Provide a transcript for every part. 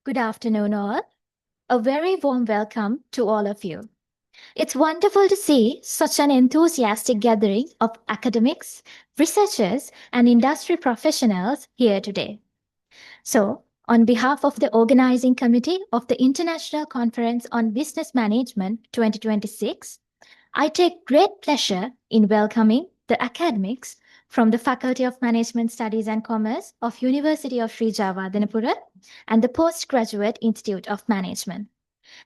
Good afternoon, all. A very warm welcome to all of you. It's wonderful to see such an enthusiastic gathering of academics, researchers, and industry professionals here today. So, on behalf of the organizing committee of the International Conference on Business Management 2026, I take great pleasure in welcoming the academics from the Faculty of Management Studies and Commerce of University of Sri Javadanapura and the Postgraduate Institute of Management,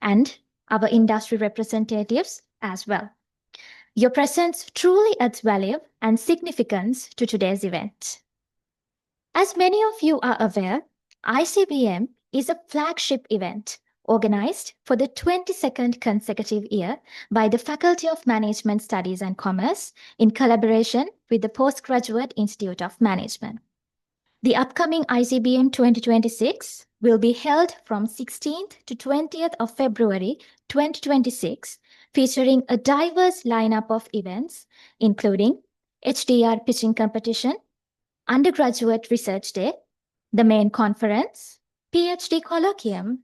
and our industry representatives as well. Your presence truly adds value and significance to today's event. As many of you are aware, ICBM is a flagship event organized for the 22nd consecutive year by the Faculty of Management Studies and Commerce in collaboration with the Postgraduate Institute of Management. The upcoming ICBM 2026 will be held from 16th to 20th of February 2026, featuring a diverse lineup of events, including HDR pitching competition, undergraduate research day, the main conference, PhD colloquium,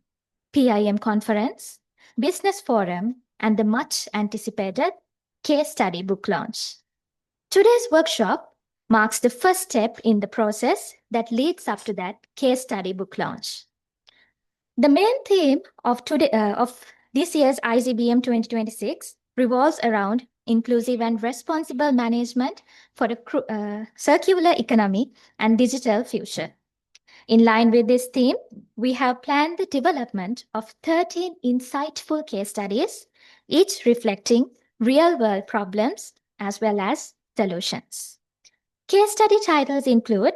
PIM conference, business forum, and the much anticipated case study book launch. Today's workshop marks the first step in the process that leads up to that case study book launch. The main theme of this year's ICBM 2026 revolves around inclusive and responsible management for a circular economy and digital future. In line with this theme, we have planned the development of 13 insightful case studies, each reflecting real-world problems as well as solutions. Case study titles include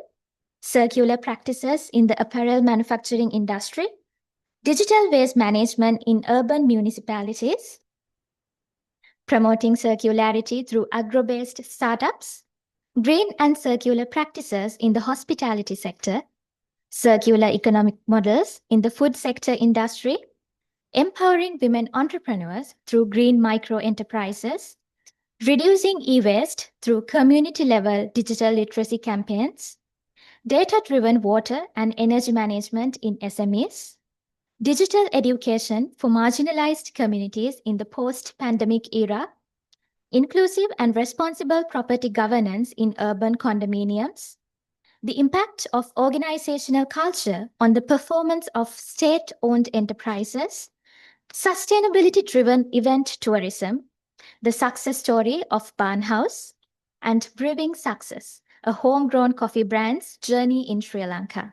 Circular Practices in the Apparel Manufacturing Industry, Digital Waste Management in Urban Municipalities, Promoting Circularity through Agro-Based Startups, Green and Circular Practices in the Hospitality Sector, Circular Economic Models in the Food Sector Industry, Empowering Women Entrepreneurs through Green Micro Enterprises, Reducing e-waste through community-level digital literacy campaigns, Data-driven water and energy management in SMEs, Digital education for marginalized communities in the post-pandemic era, Inclusive and responsible property governance in urban condominiums, the impact of organizational culture on the performance of state-owned enterprises, sustainability-driven event tourism, the success story of Barnhouse, and Brewing Success, a homegrown coffee brand's journey in Sri Lanka.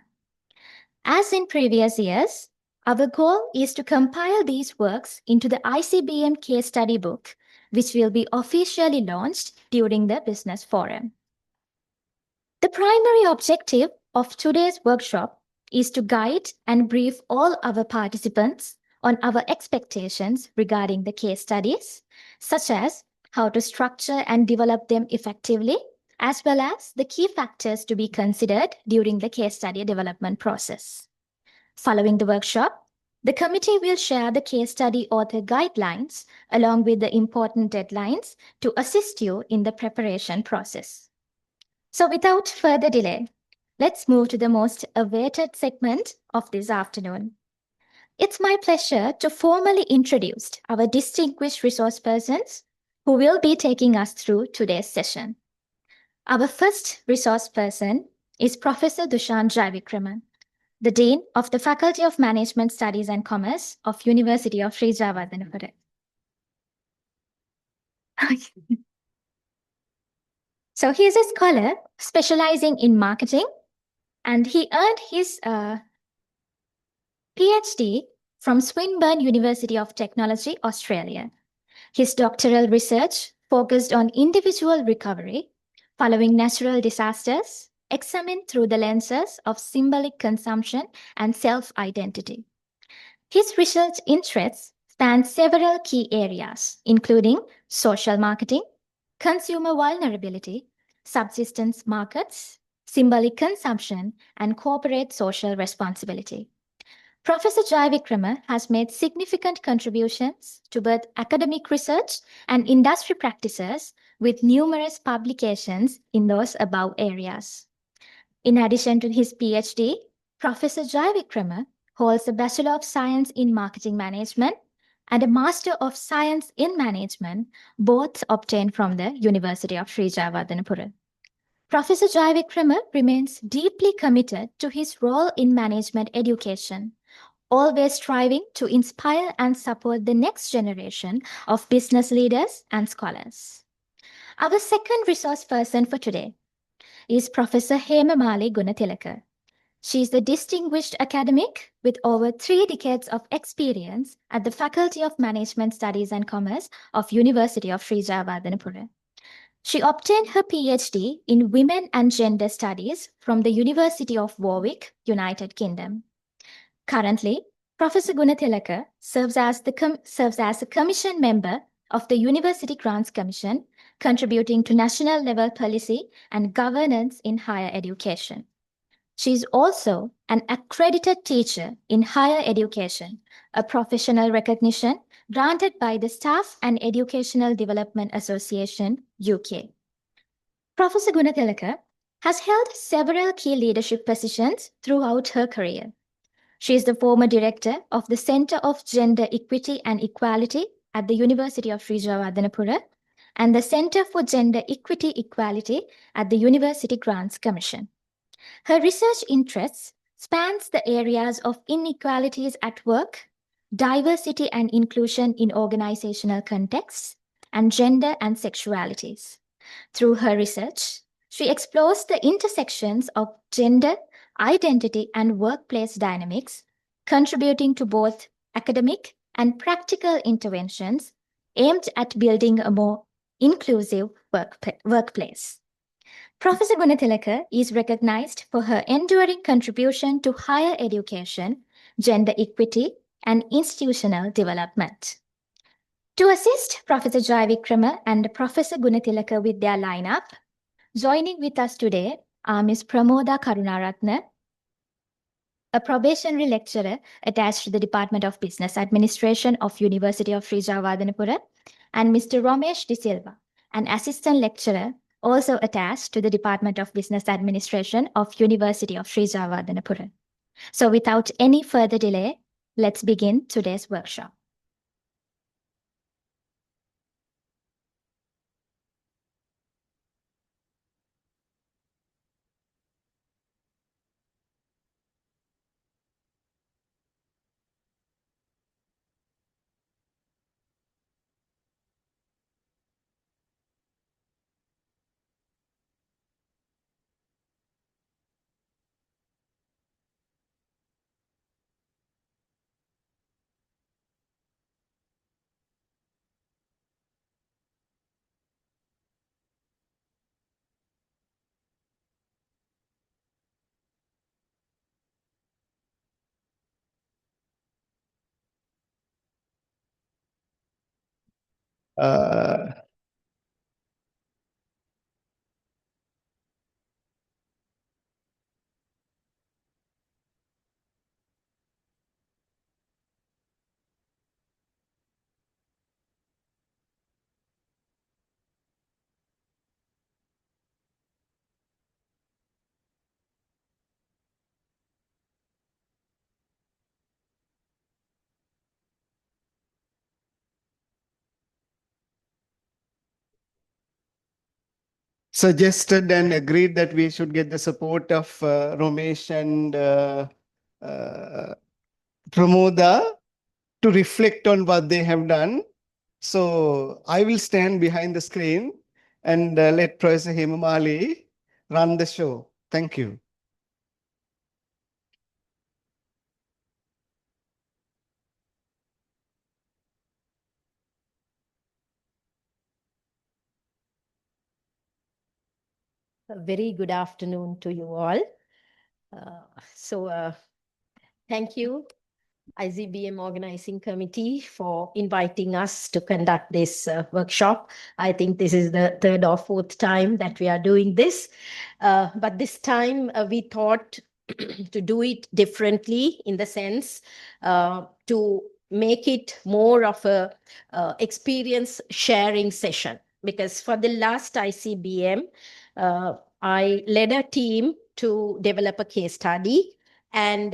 As in previous years, our goal is to compile these works into the ICBM case study book, which will be officially launched during the business forum. The primary objective of today's workshop is to guide and brief all our participants on our expectations regarding the case studies, such as how to structure and develop them effectively, as well as the key factors to be considered during the case study development process. Following the workshop, the committee will share the case study author guidelines along with the important deadlines to assist you in the preparation process. So without further delay, let's move to the most awaited segment of this afternoon. It's my pleasure to formally introduce our distinguished resource persons who will be taking us through today's session. Our first resource person is Professor Dushan Jayavikraman, the Dean of the Faculty of Management Studies and Commerce of University of Sri Javadanapura. So he is a scholar specializing in marketing, and he earned his PhD from Swinburne University of Technology, Australia. His doctoral research focused on individual recovery following natural disasters, examined through the lenses of symbolic consumption and self-identity. His research interests span several key areas, including social marketing, consumer vulnerability, subsistence markets, symbolic consumption, and corporate social responsibility. Professor Jayavikrama has made significant contributions to both academic research and industry practices with numerous publications in those above areas. In addition to his PhD, Professor Jayavikrama holds a Bachelor of Science in Marketing Management and a Master of Science in Management, both obtained from the University of Sri Jayawardhanapura. Professor Jai Vikrama remains deeply committed to his role in management education, always striving to inspire and support the next generation of business leaders and scholars. Our second resource person for today is Professor Hemamali Gunatilaka. She is a distinguished academic with over 3 decades of experience at the Faculty of Management Studies and Commerce of University of Sri Jayawardhanapura. She obtained her PhD in Women and Gender Studies from the University of Warwick, United Kingdom. Currently, Professor Gunatilaka serves as a commission member of the University Grants Commission, contributing to national level policy and governance in higher education. She is also an accredited teacher in higher education, a professional recognition granted by the Staff and Educational Development Association, UK. Professor Gunatilaka has held several key leadership positions throughout her career. She is the former director of the Center of Gender Equity and Equality at the University of Sri Jayawardhanapura and the Center for Gender Equality at the University Grants Commission. Her research interests spans the areas of inequalities at work, diversity and inclusion in organizational contexts, and gender and sexualities. Through her research, she explores the intersections of gender, identity, and workplace dynamics, contributing to both academic and practical interventions aimed at building a more inclusive workplace. Professor Gunatilaka is recognized for her enduring contribution to higher education, gender equity, and institutional development. To assist Professor Jai Vikrama and Professor Gunatilaka with their lineup, joining with us today are Ms. Pramoda Karunaratne, a probationary lecturer attached to the Department of Business Administration of University of Sri Jayawardhanapura, and Mr. Romesh De Silva, an assistant lecturer also attached to the Department of Business Administration of University of Sri Jayawardhanapura. So without any further delay, let's begin today's workshop. Uh, Suggested and agreed that we should get the support of Romesh and Pramoda to reflect on what they have done. So I will stand behind the screen and let Professor Hemamali run the show. Thank you. A very good afternoon to you all. Thank you, ICBM Organizing Committee, for inviting us to conduct this workshop. I think this is the third or fourth time that we are doing this. But this time we thought to do it differently, in the sense to make it more of a experience sharing session. Because for the last ICBM, I led a team to develop a case study, And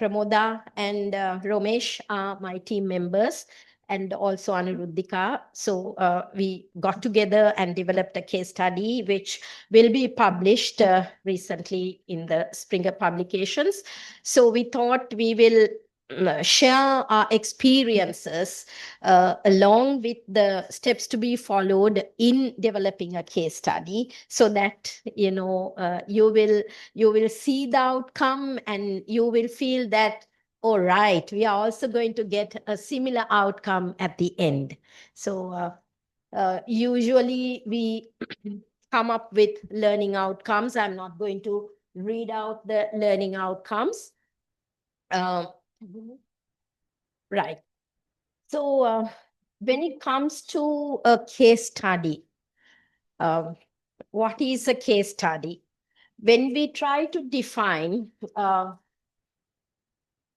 Pramoda and Romesh are my team members, and also Anuruddhika. So we got together and developed a case study, which will be published recently in the Springer publications. So we thought we will share our experiences along with the steps to be followed in developing a case study, so that you will see the outcome and you will feel that, all right, we are also going to get a similar outcome at the end. So usually we come up with learning outcomes. I'm not going to read out the learning outcomes. Um, right. So when it comes to a case study, um, what is a case study? When we try to define,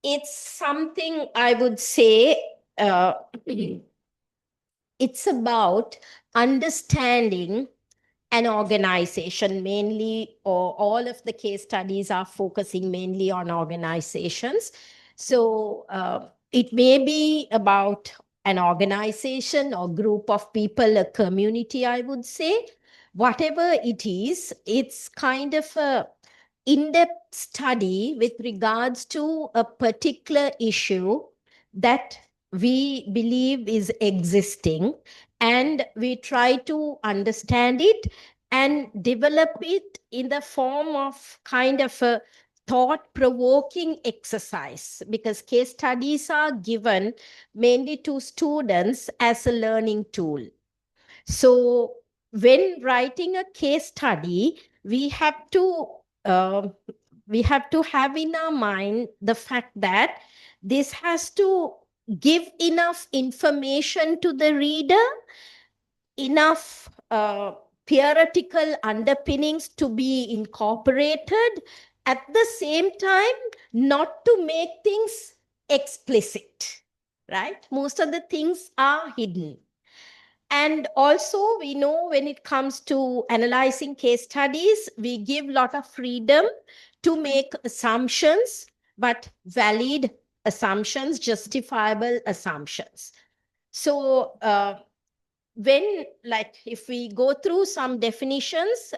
it's something, I would say, it's about understanding an organization mainly, or all of the case studies are focusing mainly on organizations. So it may be about an organization or group of people, a community, I would say. Whatever it is, it's kind of a in-depth study with regards to a particular issue that we believe is existing, and we try to understand it and develop it in the form of kind of a thought-provoking exercise, because case studies are given mainly to students as a learning tool. So when writing a case study, we have to uh, have in our mind the fact that this has to give enough information to the reader, enough theoretical underpinnings to be incorporated, at the same time not to make things explicit, right? Most of the things are hidden. And also, we know when it comes to analyzing case studies, we give a lot of freedom to make assumptions, but valid assumptions, justifiable assumptions. So when, like, if we go through some definitions,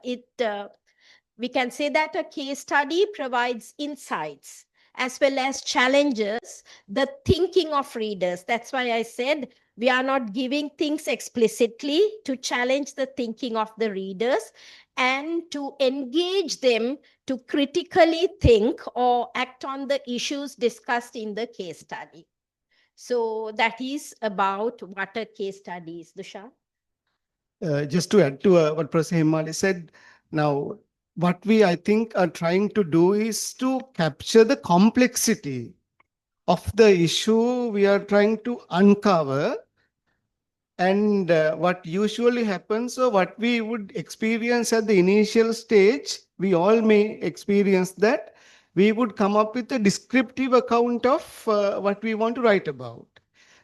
we can say that a case study provides insights as well as challenges the thinking of readers. That's why I said we are not giving things explicitly, to challenge the thinking of the readers and to engage them to critically think or act on the issues discussed in the case study. So that is about what a case study is, Dusha. Just to add to what Professor Himali said, now what we, I think, are trying to do is to capture the complexity of the issue we are trying to uncover. And what usually happens, or what we would experience at the initial stage, we all may experience that we would come up with a descriptive account of what we want to write about.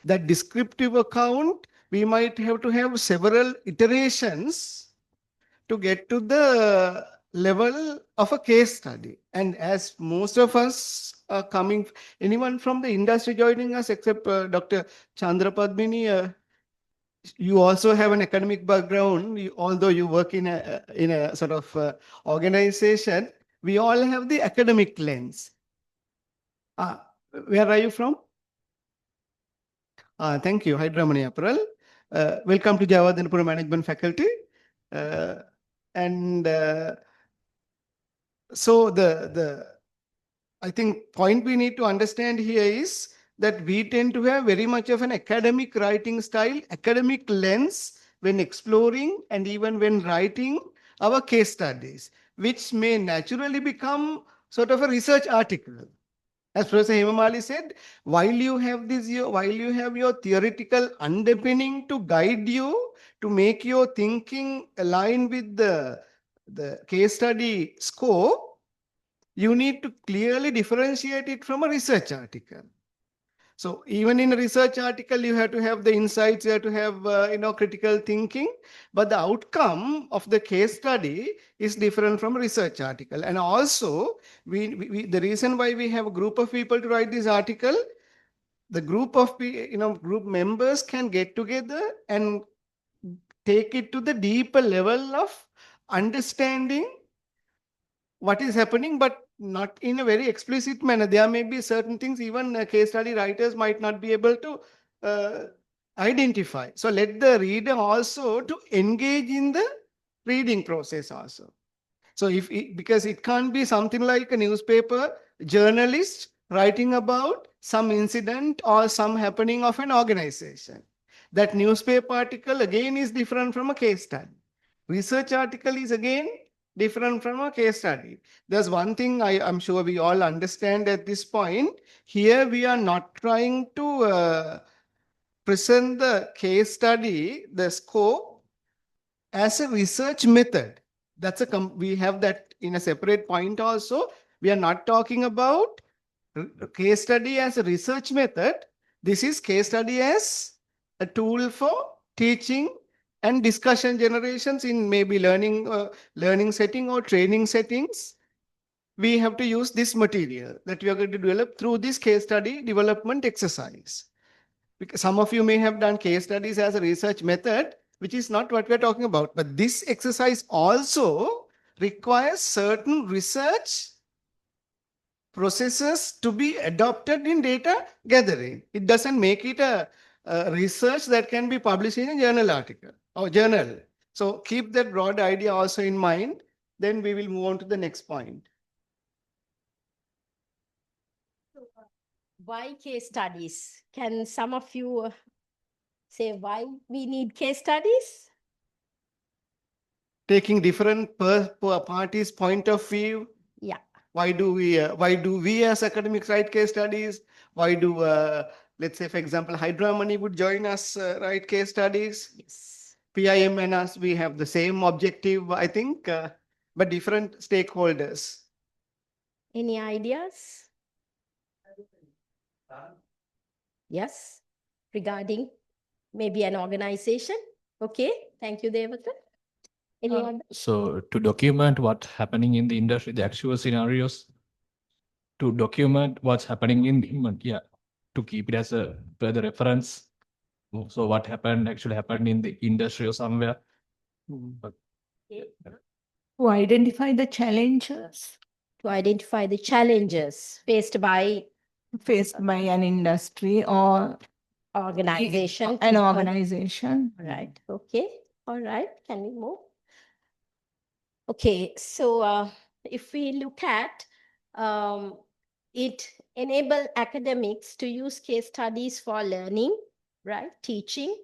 That descriptive account, we might have to have several iterations to get to the level of a case study. And as most of us are coming, anyone from the industry joining us except Dr. Chandra Padmini, you also have an academic background, although you work in a sort of organization. We all have the academic lens. Where are you from? Thank you, Hydramani April. Welcome to Java Management Faculty. And so the I think point we need to understand here is that we tend to have very much of an academic writing style, academic lens when exploring and even when writing our case studies, which may naturally become sort of a research article. As Professor Hemamali said, while you have your theoretical underpinning to guide you, to make your thinking align with the case study scope, you need to clearly differentiate it from a research article. So even in a research article, you have to have the insights, you have to have critical thinking, but the outcome of the case study is different from a research article. And also, the reason why we have a group of people to write this article, the group of group members can get together and take it to the deeper level of understanding what is happening, but not in a very explicit manner. There may be certain things even case study writers might not be able to uh, identify. So let the reader also to engage in the reading process also. So because it can't be something like a newspaper journalist writing about some incident or some happening of an organization. That newspaper article again is different from a case study. Research article is again different from a case study. There's one thing I'm sure we all understand at this point. Here we are not trying to present the case study, the scope, as a research method. We have that in a separate point also. We are not talking about case study as a research method. This is case study as a tool for teaching and discussion generations in maybe learning setting or training settings. We have to use this material that we are going to develop through this case study development exercise. Because some of you may have done case studies as a research method, which is not what we're talking about. But this exercise also requires certain research processes to be adopted in data gathering. It doesn't make it a research that can be published in a journal article or journal. So keep that broad idea also in mind. Then we will move on to the next point. Why case studies? Can some of you say why we need case studies? Taking different parties' point of view. Yeah. Why do we as academics write case studies? Why do let's say, for example, Hydra Money would join us write case studies? Yes. PIM and us, we have the same objective, I think, but different stakeholders. Any ideas? Yes, regarding maybe an organization. Okay, thank you, Devata. Anyone? So to document what's happening in the industry, the actual scenarios, to document what's happening in the yeah, to keep it as a further reference. So what actually happened in the industry or somewhere. But, To identify the challenges To identify the challenges faced by faced by an industry or organization. an organization. Right. Okay. All right. Can we move? Okay. So if we look at it enable academics to use case studies for learning, right? Teaching,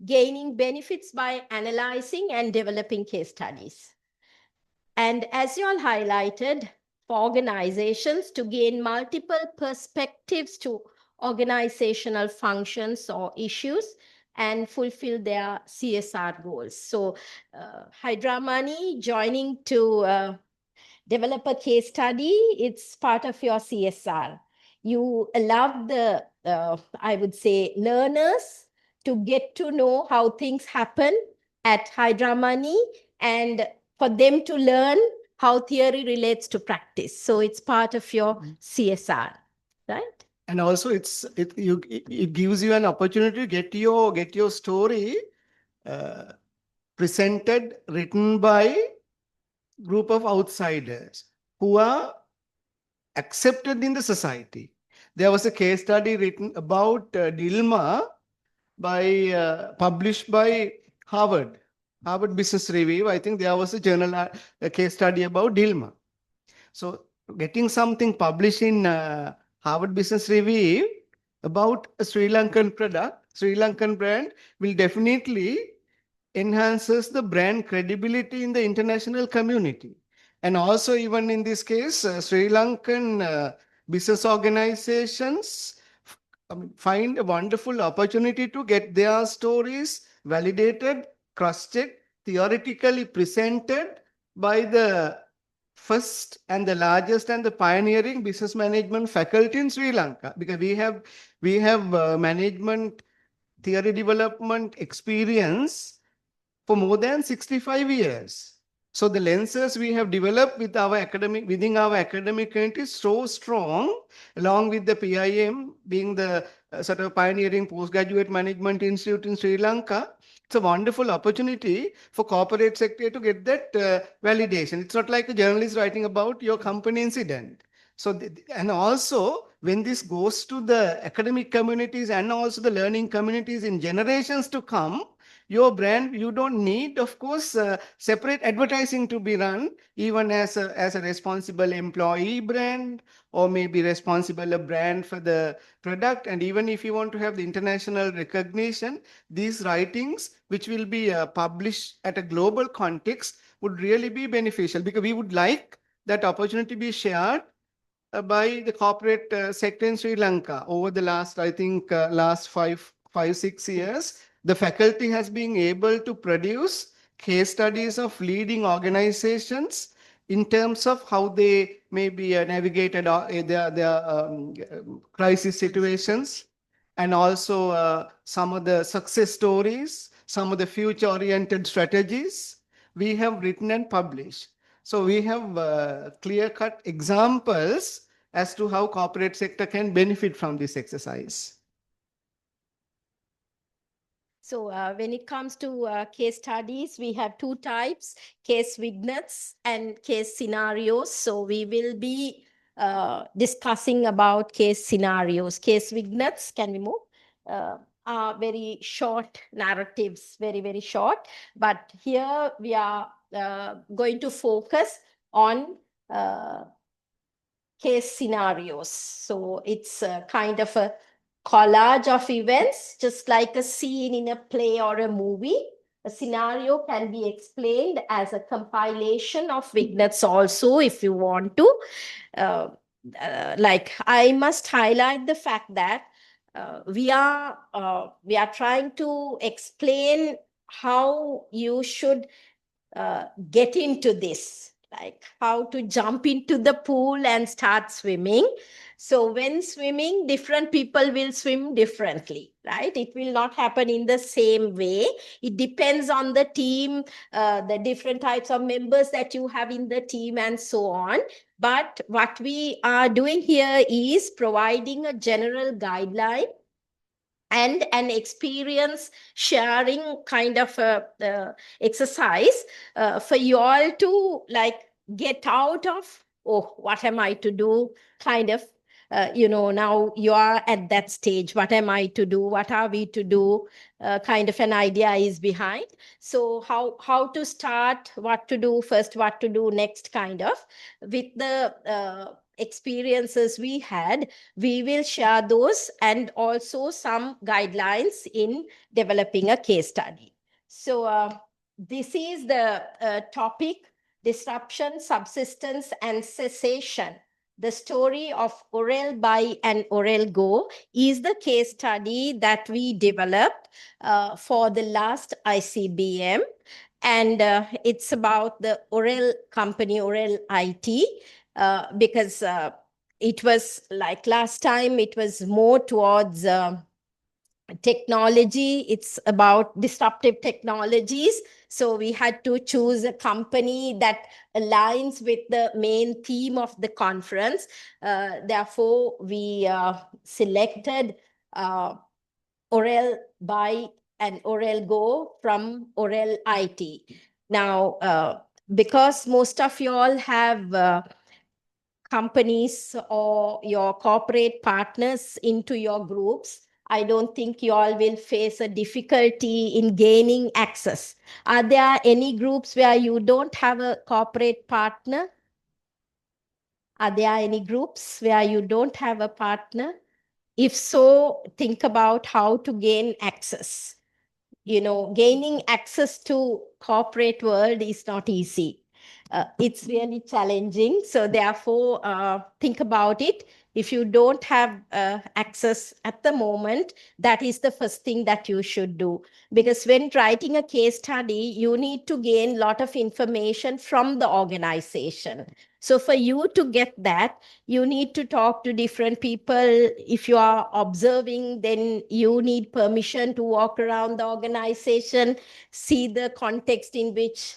gaining benefits by analyzing and developing case studies. And as you all highlighted, for organizations to gain multiple perspectives to organizational functions or issues and fulfill their CSR goals. So Hydra Money joining to develop a case study, it's part of your CSR. You allow the, I would say, learners to get to know how things happen at Hydra Money and for them to learn how theory relates to practice. So it's part of your CSR, right? And also it gives you an opportunity to get your story presented, written by group of outsiders who are accepted in the society. There was a case study written about Dilma published by Harvard Business Review. I think there was a case study about Dilma. So getting something published in Harvard Business Review about a Sri Lankan product, Sri Lankan brand, will definitely enhances the brand credibility in the international community. And also, even in this case, Sri Lankan business organizations find a wonderful opportunity to get their stories validated, cross-checked, theoretically presented by the first and the largest and the pioneering business management faculty in Sri Lanka, because we have management theory development experience for more than 65 years. So the lenses we have developed with our academic within our academic community is so strong, along with the PIM being the sort of pioneering postgraduate management institute in Sri Lanka. It's a wonderful opportunity for corporate sector to get that validation. It's not like a journalist writing about your company incident. So, and also when this goes to the academic communities and also the learning communities in generations to come, your brand, you don't need, of course, separate advertising to be run, even as a responsible employee brand, or maybe responsible a brand for the product. And even if you want to have the international recognition, these writings, which will be published at a global context, would really be beneficial, because we would like that opportunity to be shared by the corporate sector in Sri Lanka over the last, I think, last 6 years. The faculty has been able to produce case studies of leading organizations in terms of how they maybe navigated their crisis situations, and also some of the success stories, some of the future-oriented strategies we have written and published. So we have clear-cut examples as to how corporate sector can benefit from this exercise. So when it comes to case studies, we have two types, case vignettes and case scenarios. So we will be discussing about case scenarios. Case vignettes, can we move? Are very short narratives, very, very short. But here we are going to focus on case scenarios. So it's a kind of a collage of events, just like a scene in a play or a movie. A scenario can be explained as a compilation of vignettes also, if you want to. Like I must highlight the fact that we are trying to explain how you should get into this, like how to jump into the pool and start swimming. So when swimming, different people will swim differently, right? It will not happen in the same way. It depends on the team, the different types of members that you have in the team, and so on. But what we are doing here is providing a general guideline and an experience sharing kind of a exercise for you all to like get out of, oh, what am I to do, kind of now you are at that stage, what am I to do, what are we to do, kind of an idea is behind. So how to start, what to do first, what to do next, kind of with the experiences we had, we will share those and also some guidelines in developing a case study. So this is the topic, disruption, subsistence, and cessation. The story of Orel Buy and Orel Go is the case study that we developed for the last ICBM. And it's about the Orel company, Orel IT, because it was like last time, it was more towards technology. It's about disruptive technologies. So we had to choose a company that aligns with the main theme of the conference. Therefore, we selected Orel Buy and Orel Go from Orel IT. Now, because most of you all have companies or your corporate partners into your groups, I don't think you all will face a difficulty in gaining access. Are there any groups where you don't have a corporate partner? Are there any groups where you don't have a partner? If so, think about how to gain access. Gaining access to corporate world is not easy. It's really challenging. So therefore, think about it. If you don't have access at the moment, that is the first thing that you should do. Because when writing a case study, you need to gain a lot of information from the organization. So for you to get that, you need to talk to different people. If you are observing, then you need permission to walk around the organization, see the context in which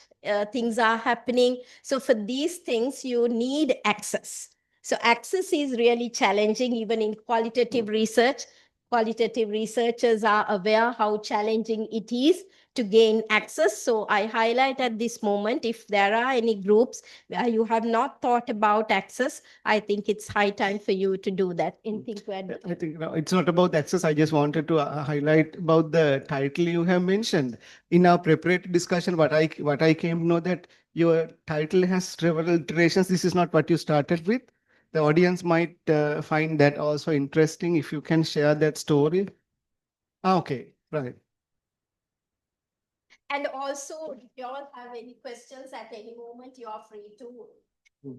things are happening. So for these things, you need access. So access is really challenging, even in qualitative research. Qualitative researchers are aware how challenging it is to gain access. So I highlight at this moment, if there are any groups where you have not thought about access, I think it's high time for you to do that. Anything to add? I think no, it's not about access. I just wanted to highlight about the title you have mentioned. In our preparatory discussion, what I came to know that your title has several iterations. This is not what you started with. The audience might find that also interesting if you can share that story. Okay, right. And also, if you all have any questions at any moment, you are free to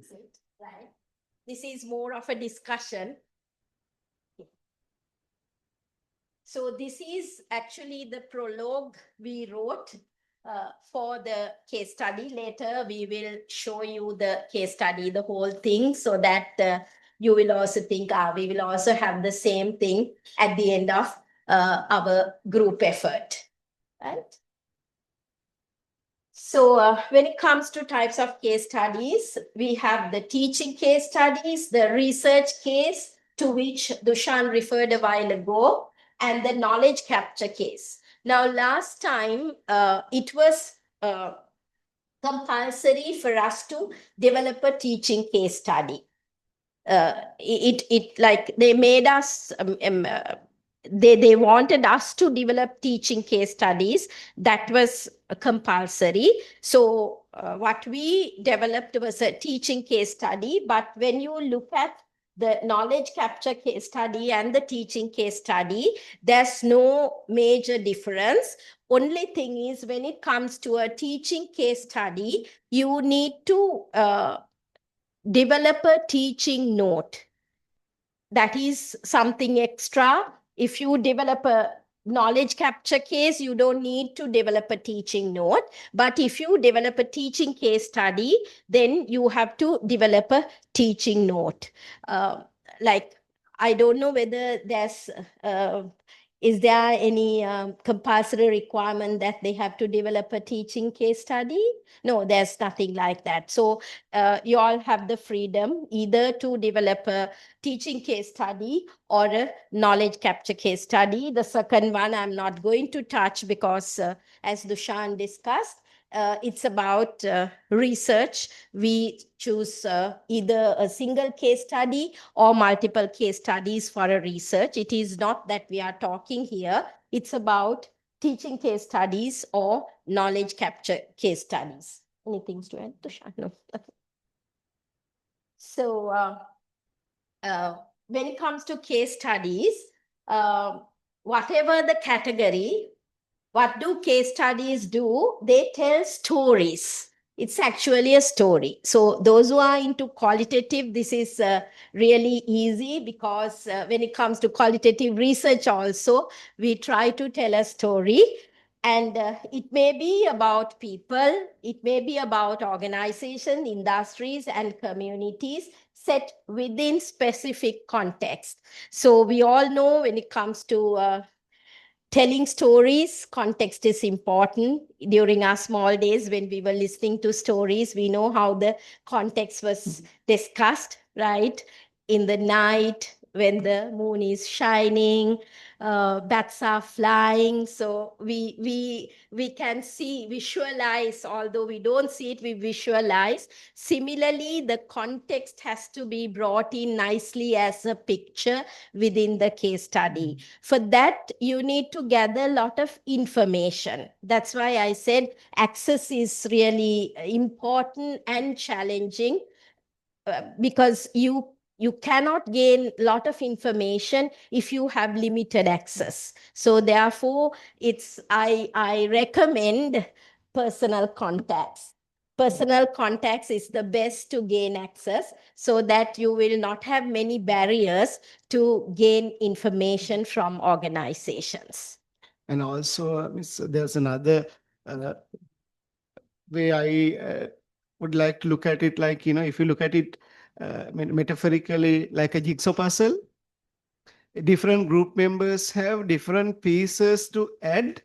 sit, right? This is more of a discussion. So this is actually the prologue we wrote for the case study. Later, we will show you the case study, the whole thing, so that you will also think, we will also have the same thing at the end of our group effort, right? So when it comes to types of case studies, we have the teaching case studies, the research case to which Dushan referred a while ago, and the knowledge capture case. Now, last time it was compulsory for us to develop a teaching case study. It like they made us they wanted us to develop teaching case studies. That was compulsory. So what we developed was a teaching case study. But when you look at the knowledge capture case study and the teaching case study, there's no major difference. Only thing is, when it comes to a teaching case study, you need to develop a teaching note. That is something extra. If you develop a knowledge capture case, you don't need to develop a teaching note. But if you develop a teaching case study, then you have to develop a teaching note. Like, I don't know whether there's is there any compulsory requirement that they have to develop a teaching case study? No, there's nothing like that. So you all have the freedom either to develop a teaching case study or a knowledge capture case study. The second one I'm not going to touch because as Dushan discussed, it's about research. We choose either a single case study or multiple case studies for a research. It is not that we are talking here. It's about teaching case studies or knowledge capture case studies. Anything to add, Dushan? No. So when it comes to case studies, whatever the category, what do case studies do? They tell stories. It's actually a story. So those who are into qualitative, this is really easy because when it comes to qualitative research also, we try to tell a story. And it may be about people, it may be about organizations, industries, and communities set within specific context. So we all know when it comes to telling stories, context is important. During our small days when we were listening to stories, we know how the context was discussed, right? In the night, when the moon is shining, bats are flying. So we can see, visualize, although we don't see it, we visualize. Similarly, the context has to be brought in nicely as a picture within the case study. For that, you need to gather a lot of information. That's why I said access is really important and challenging because you cannot gain a lot of information if you have limited access. So therefore, I recommend personal contacts. personal contacts is the best to gain access, so that you will not have many barriers to gain information from organizations. And also, there's another way I would like to look at it, like, if you look at it metaphorically, like a jigsaw puzzle, different group members have different pieces to add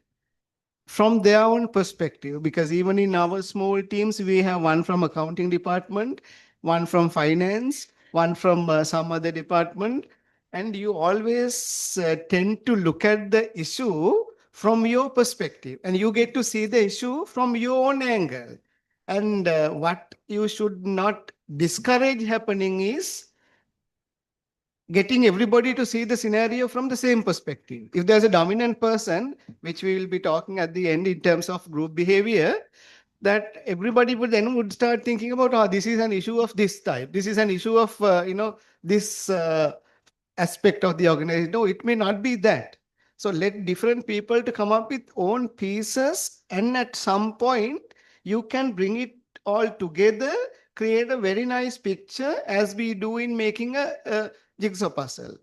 from their own perspective, because even in our small teams, we have one from accounting department, one from finance, one from some other department, and you always tend to look at the issue from your perspective, and you get to see the issue from your own angle. And what you should not discourage happening is getting everybody to see the scenario from the same perspective. If there's a dominant person, which we will be talking at the end in terms of group behavior, that everybody would start thinking about, oh, this is an issue of this type. This is an issue of, this aspect of the organization. No, it may not be that. So let different people to come up with own pieces, and at some point you can bring it all together, create a very nice picture, as we do in making a jigsaw puzzle.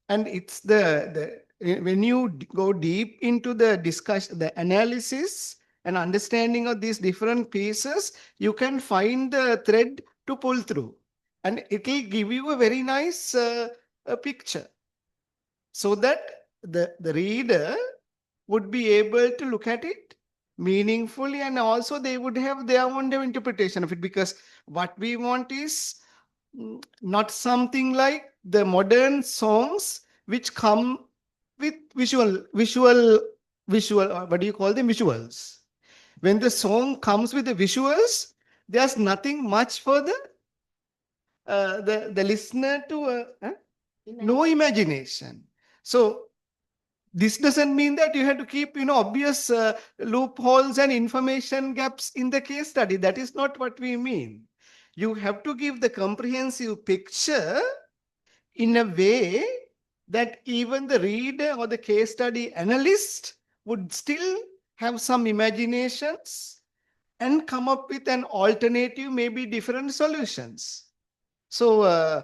And it's when you go deep into the discussion, the analysis and understanding of these different pieces, you can find the thread to pull through, and it will give you a very nice picture, so that the reader would be able to look at it meaningfully, and also they would have their own interpretation of it, because what we want is not something like the modern songs which come with what do you call them, visuals. When the song comes with the visuals, there's nothing much for the listener to no imagination. So this doesn't mean that you have to keep obvious loopholes and information gaps in the case study. That is not what we mean. You have to give the comprehensive picture in a way that even the reader or the case study analyst would still have some imaginations and come up with an alternative, maybe different solutions. So,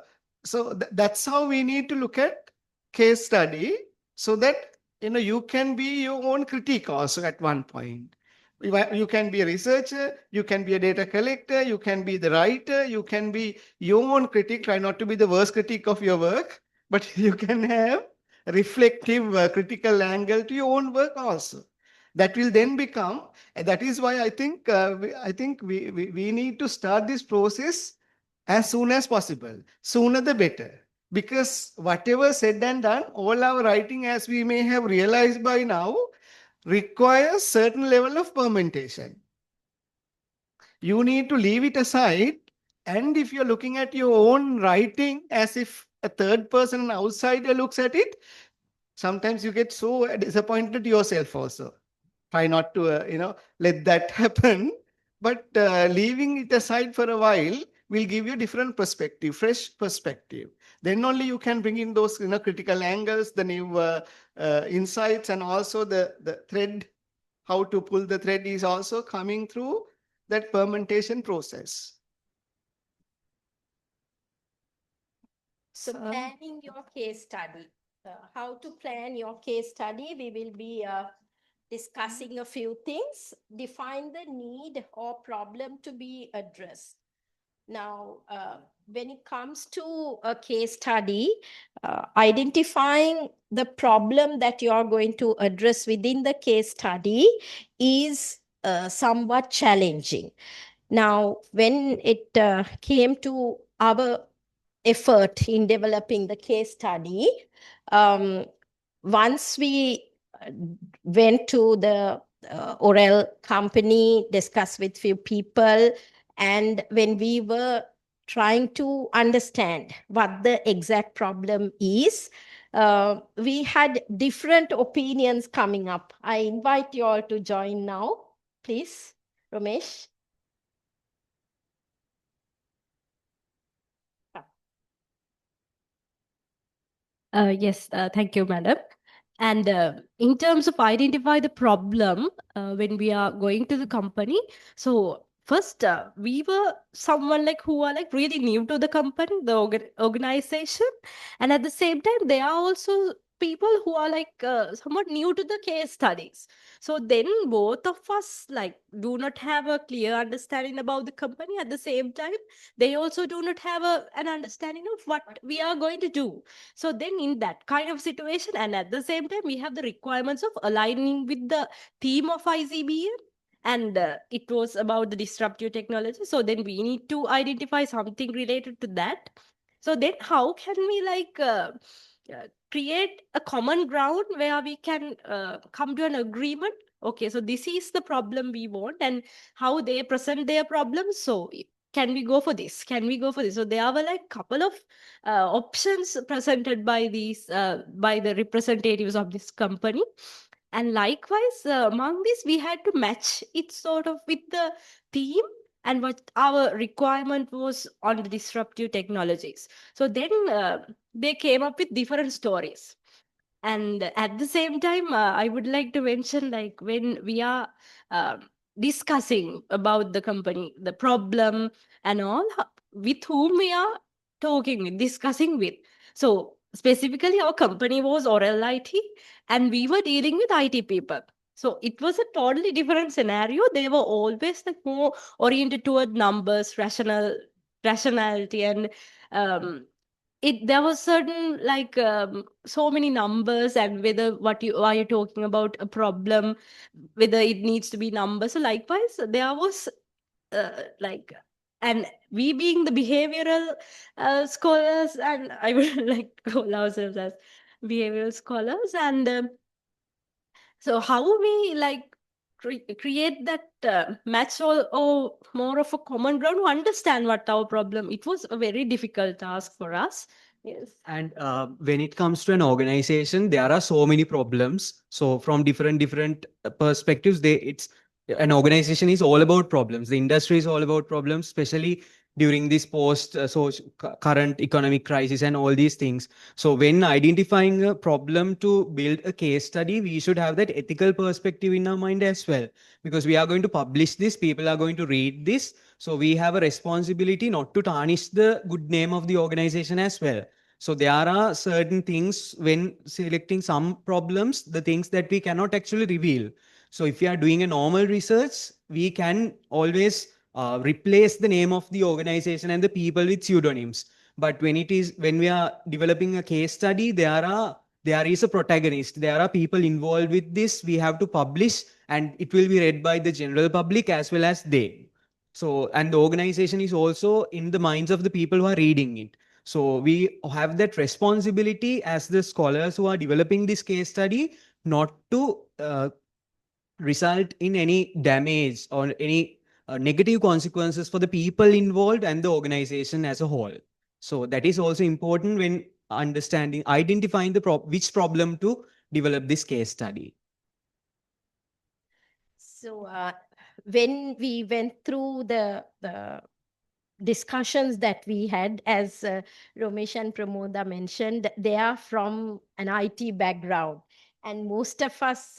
that's how we need to look at case study, so that you can be your own critique also at one point. You can be a researcher, you can be a data collector, you can be the writer, you can be your own critic. Try not to be the worst critic of your work, but you can have a reflective, critical angle to your own work also. That will then become, and that is why I think we need to start this process as soon as possible. Sooner the better. Because whatever said and done, all our writing, as we may have realized by now, requires certain level of fermentation. You need to leave it aside. And if you're looking at your own writing as if a third person, an outsider, looks at it, sometimes you get so disappointed yourself also. Try not to, let that happen. But leaving it aside for a while will give you a different perspective, fresh perspective. Then only you can bring in those critical angles, the new insights, and also the thread. How to pull the thread is also coming through that fermentation process. So planning your case study, how to plan your case study, we will be discussing a few things. Define the need or problem to be addressed. Now, when it comes to a case study, identifying the problem that you are going to address within the case study is somewhat challenging. Now, when it came to our effort in developing the case study, once we went to the oral company, discussed with few people, and when we were trying to understand what the exact problem is, we had different opinions coming up. I invite you all to join now, please. Ramesh. Yes, thank you, madam. And in terms of identify the problem when we are going to the company, so first we were someone like who are like really new to the company, the organization, and at the same time they are also people who are like somewhat new to the case studies. So then both of us like do not have a clear understanding about the company. At the same time, they also do not have an understanding of what we are going to do. So then in that kind of situation, and at the same time we have the requirements of aligning with the theme of ICBM, and it was about the disruptive technology. So then we need to identify something related to that. So then how can we like create a common ground where we can come to an agreement? Okay, so this is the problem we want, and how they present their problems. So can we go for this? Can we go for this? So there were like couple of options presented by these by the representatives of this company. And likewise, among this, we had to match it sort of with the theme and what our requirement was on the disruptive technologies. So then they came up with different stories. And at the same time, I would like to mention like when we are discussing about the company, the problem, and all, with whom we are talking with, discussing with. So specifically, our company was oral IT, and we were dealing with IT people. So it was a totally different scenario. They were always like more oriented toward numbers, rationality, and um, there was certain like so many numbers, and whether what you are you talking about a problem, whether it needs to be numbers. So likewise, there was like, and we being the behavioral scholars, and I would like to call ourselves as behavioral scholars, and so how we like create that match, or more of a common ground to understand what our problem. It was a very difficult task for us. Yes. And when it comes to an organization, there are so many problems. So from different perspectives, it's an organization is all about problems. The industry is all about problems, especially during this current economic crisis and all these things. So when identifying a problem to build a case study, we should have that ethical perspective in our mind as well, because we are going to publish this, people are going to read this. So we have a responsibility not to tarnish the good name of the organization as well. So there are certain things when selecting some problems, the things that we cannot actually reveal. So if we are doing a normal research, we can always replace the name of the organization and the people with pseudonyms. But when we are developing a case study, there is a protagonist. There are people involved with this. We have to publish, and it will be read by the general public as well as they. So, and the organization is also in the minds of the people who are reading it. So we have that responsibility as the scholars who are developing this case study, not to result in any damage or any negative consequences for the people involved and the organization as a whole. So that is also important when identifying which problem to develop this case study. So when we went through the discussions that we had, as Romesh and Pramoda mentioned, they are from an IT background. And most of us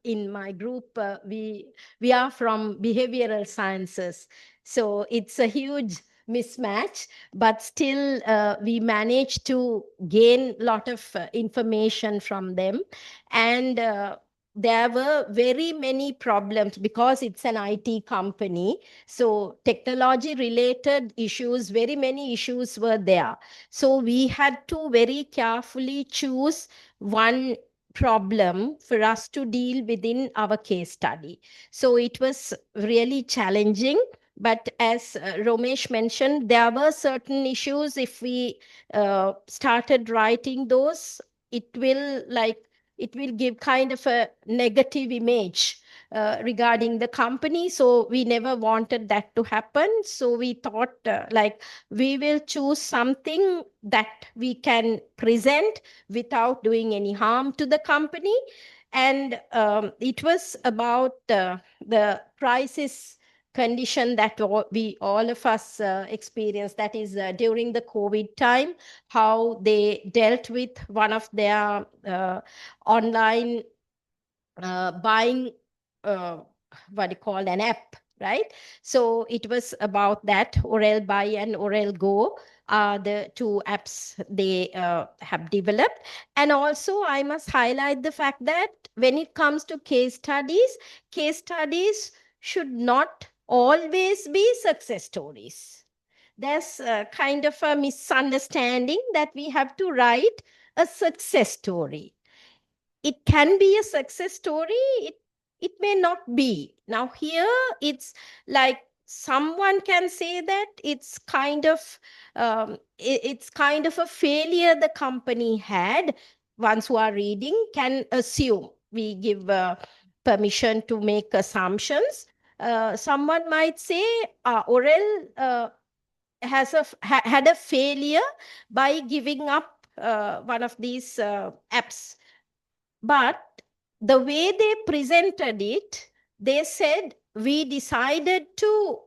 in my group, we are from behavioral sciences. So it's a huge mismatch, but still we managed to gain a lot of information from them. And there were very many problems because it's an IT company. So technology related issues, very many issues were there. So we had to very carefully choose one problem for us to deal within our case study. So it was really challenging. But as Romesh mentioned, there were certain issues. If we started writing those, it will like it will give kind of a negative image regarding the company. So we never wanted that to happen. So we thought like we will choose something that we can present without doing any harm to the company. And it was about the crisis condition that we all of us experienced, that is during the COVID time, how they dealt with one of their online buying what do you call an app right? So it was about that. Orel Buy and Orel Go are the two apps they have developed. And also, I must highlight the fact that when it comes to case studies should not always be success stories. There's a kind of a misunderstanding that we have to write a success story. It can be a success story, it may not be. Now here it's like someone can say that it's kind of it's kind of a failure the company had. Ones who are reading can assume, we give permission to make assumptions. Someone might say Orel had a failure by giving up one of these apps. But the way they presented it, they said, we decided to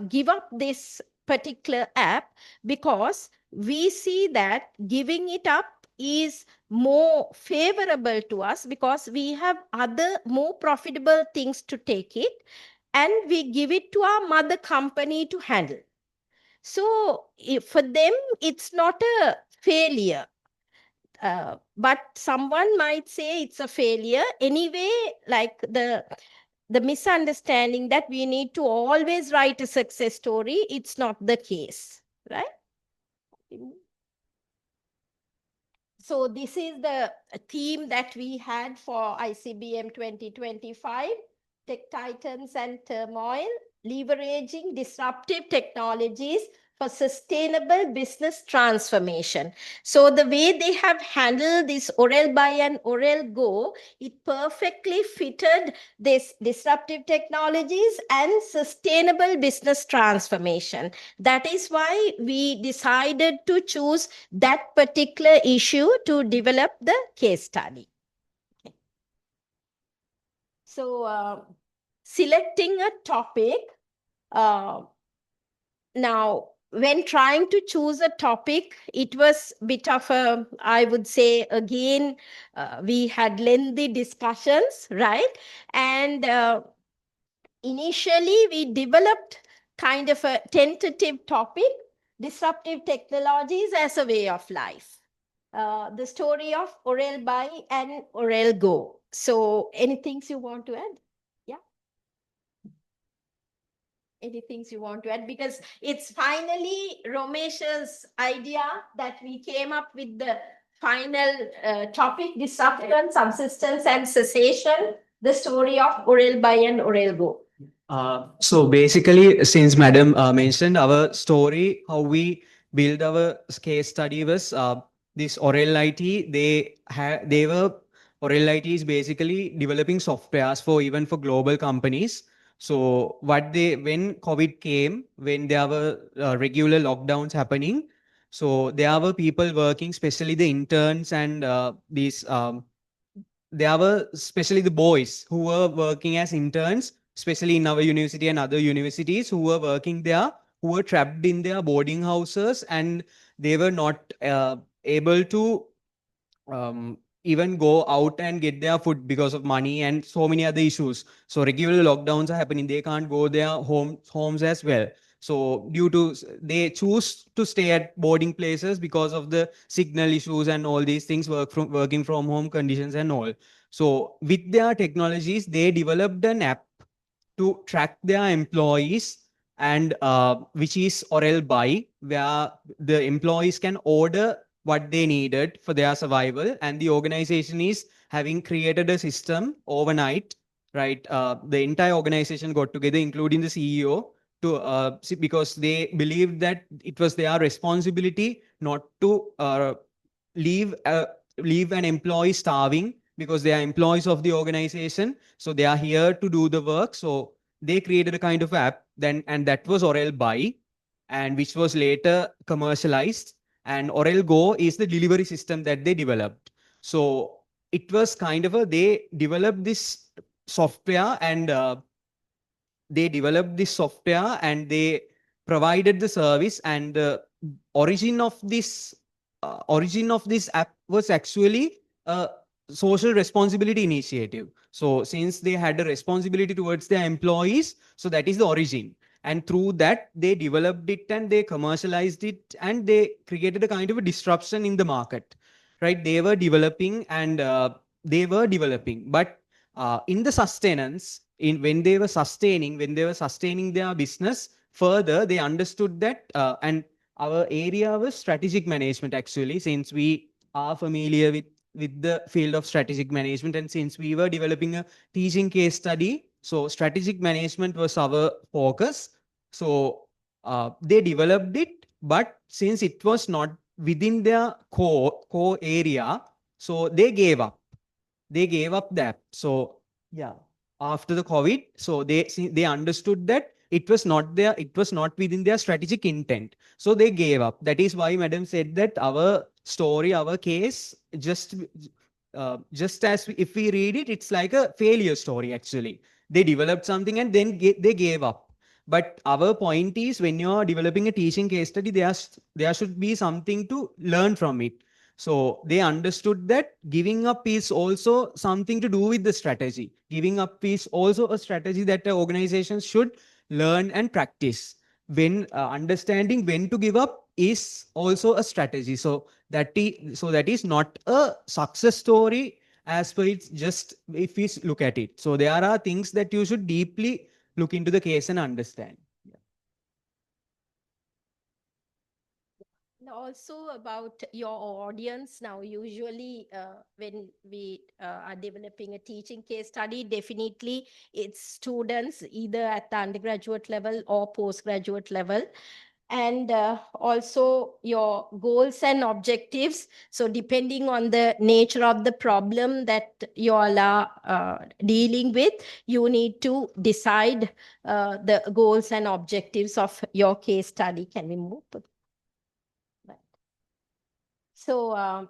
give up this particular app because we see that giving it up is more favorable to us because we have other more profitable things to take it, and we give it to our mother company to handle. So for them, it's not a failure. But someone might say it's a failure anyway, like the misunderstanding that we need to always write a success story, it's not the case, right? So this is the theme that we had for ICBM 2025, Tech Titans and Turmoil, leveraging disruptive technologies for sustainable business transformation. So the way they have handled this Orel Buy and Orel Go, it perfectly fitted this disruptive technologies and sustainable business transformation. That is why we decided to choose that particular issue to develop the case study. So selecting a topic, now when trying to choose a topic, it was a bit of a, I would say again, we had lengthy discussions, right? And initially we developed kind of a tentative topic, disruptive technologies as a way of life. The story of Orel Buy and Orel Go. So any things you want to add? Yeah. Any things you want to add? Because it's finally Romesh's idea that we came up with the final topic, disruption, subsistence and cessation, the story of Orel Buy and Orel Go. So basically, since Madam mentioned our story, how we build our case study was this Oral IT. They were Oral IT is basically developing softwares for even for global companies. So when COVID came, when there were regular lockdowns happening, so there were people working, especially the interns and these there were especially the boys who were working as interns, especially in our university and other universities, who were working there, who were trapped in their boarding houses, and they were not able to even go out and get their food because of money and so many other issues. So regular lockdowns are happening. They can't go their homes as well. So they choose to stay at boarding places because of the signal issues and all these things, working from home conditions and all. So with their technologies, they developed an app to track their employees, and which is Orel Buy, where the employees can order what they needed for their survival, and the organization is having created a system overnight, right? The entire organization got together, including the CEO, to because they believed that it was their responsibility not to leave leave an employee starving, because they are employees of the organization, so they are here to do the work. So they created a kind of app then, and that was Orel Buy, and which was later commercialized. And Orel Go is the delivery system that they developed. So it was kind of a, they developed this software, and they developed this software and they provided the service. And the origin of this app was actually a social responsibility initiative. So since they had a responsibility towards their employees, so that is the origin. And through that, they developed it and they commercialized it and they created a kind of a disruption in the market, right? They were developing and but in the sustenance, in when they were sustaining their business further, they understood that, and our area was strategic management actually, since we are familiar with the field of strategic management. And since we were developing a teaching case study, so strategic management was our focus. So they developed it, but since it was not within their core area, so they gave up. They gave up the app. So yeah, after the COVID, so they understood that it was not within their strategic intent. So they gave up. That is why Madam said that our story, our case, just as if we read it, it's like a failure story actually. They developed something and then they gave up. But our point is, when you're developing a teaching case study, there should be something to learn from it. So they understood that giving up is also something to do with the strategy. Giving up is also a strategy that the organizations should learn and practice. When understanding when to give up is also a strategy. So that is not a success story as per it's just if we look at it. So there are things that you should deeply look into the case and understand. And also about your audience now, usually when we are developing a teaching case study, definitely it's students either at the undergraduate level or postgraduate level. And also your goals and objectives. So depending on the nature of the problem that you all are dealing with, you need to decide the goals and objectives of your case study. Can we move? So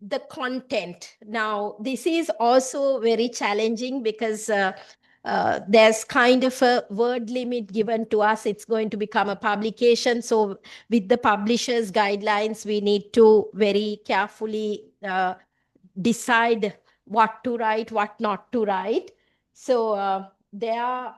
the content. Now, this is also very challenging because there's kind of a word limit given to us. It's going to become a publication. So with the publisher's guidelines, we need to very carefully decide what to write, what not to write. So there are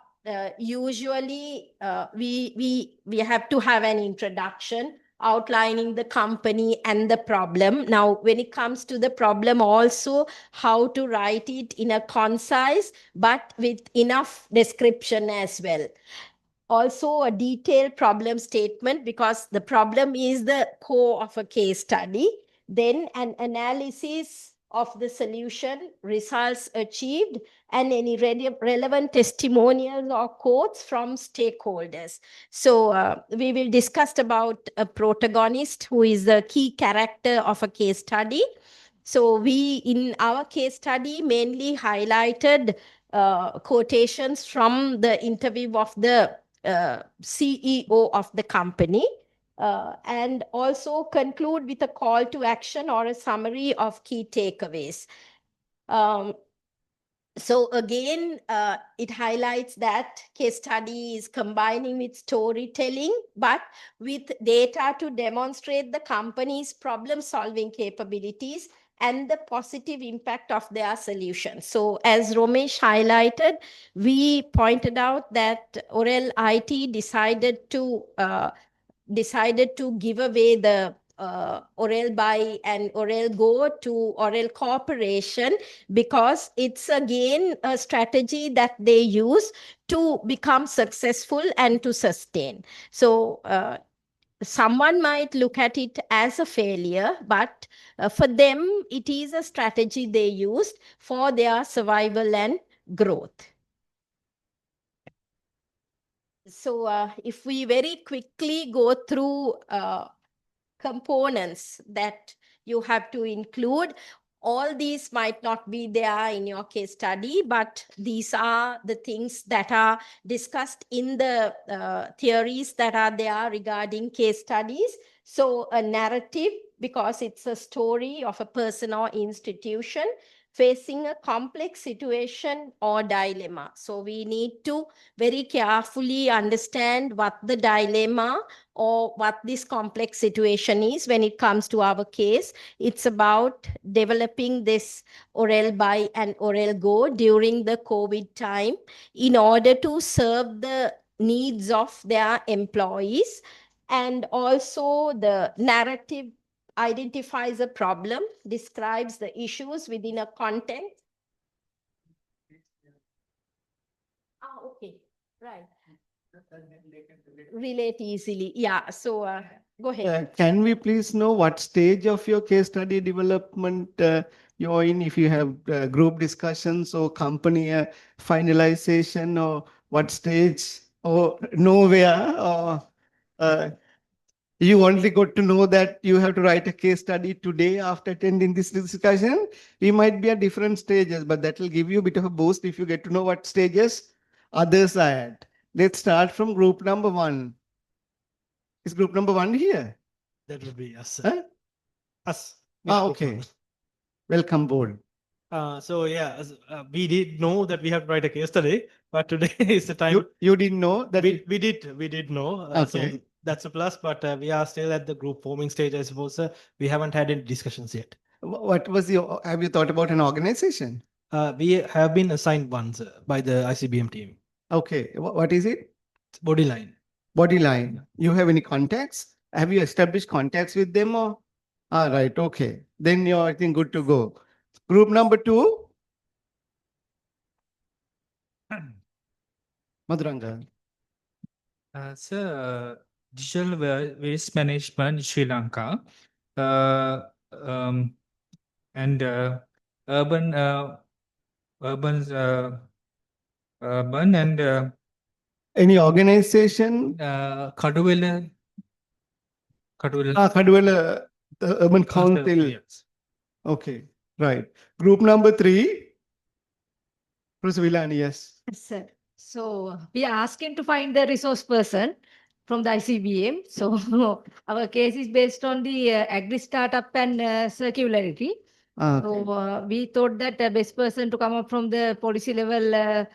usually we have to have an introduction outlining the company and the problem. Now, when it comes to the problem also, how to write it in a concise, but with enough description as well. Also a detailed problem statement, because the problem is the core of a case study. Then an analysis of the solution, results achieved, and any relevant testimonials or quotes from stakeholders. So we will discuss about a protagonist who is the key character of a case study. So we, in our case study, mainly highlighted quotations from the interview of the CEO of the company, and also conclude with a call to action or a summary of key takeaways. So again, it highlights that case study is combining with storytelling, but with data to demonstrate the company's problem-solving capabilities and the positive impact of their solution. So as Romesh highlighted, we pointed out that Orel IT decided to give away the Orel Buy and Orel Go to Orel Corporation, because it's again a strategy that they use to become successful and to sustain. So someone might look at it as a failure, but for them, it is a strategy they used for their survival and growth. So if we very quickly go through components that you have to include, all these might not be there in your case study, but these are the things that are discussed in the theories that are there regarding case studies. So a narrative, because it's a story of a person or institution. facing a complex situation or dilemma. So we need to very carefully understand what the dilemma or what this complex situation is when it comes to our case. It's about developing this oral buy and oral go during the COVID time in order to serve the needs of their employees. And also the narrative identifies a problem, describes the issues within a content. Okay, right. Relate easily. Yeah, so go ahead. Can we please know what stage of your case study development you're in? If you have group discussions or company finalization, or what stage, or nowhere, or you only got to know that you have to write a case study today after attending this discussion. We might be at different stages, but that will give you a bit of a boost if you get to know what stages others are at. Let's start from group number 1. Is group number 1 here? That would be us. Huh? Us. Okay. Welcome board. So yeah, we did know that we have to write a case study, but today is the time. You didn't know that We did know. Okay. So that's a plus, but we are still at the group forming stage, I suppose. We haven't had any discussions yet. What was your, have you thought about an organization? We have been assigned ones by the ICBM team. Okay. What is it? Body line. Body line. You have any contacts? Have you established contacts with them, or? Ah, right. Okay. Then you're, I think, good to go. Group number 2. Madhuranga. Digital waste management in Sri Lanka, uh, um, and urban, urban, urban and Any organization? Kaduwela, Kaduwela, the Urban Council. yes. Okay. Right. Group number 3. Professor Villani, yes. Yes, sir. So we are asking to find the resource person from the ICBM. So our case is based on the agri startup and circularity. Okay. So we thought that the best person to come up from the policy level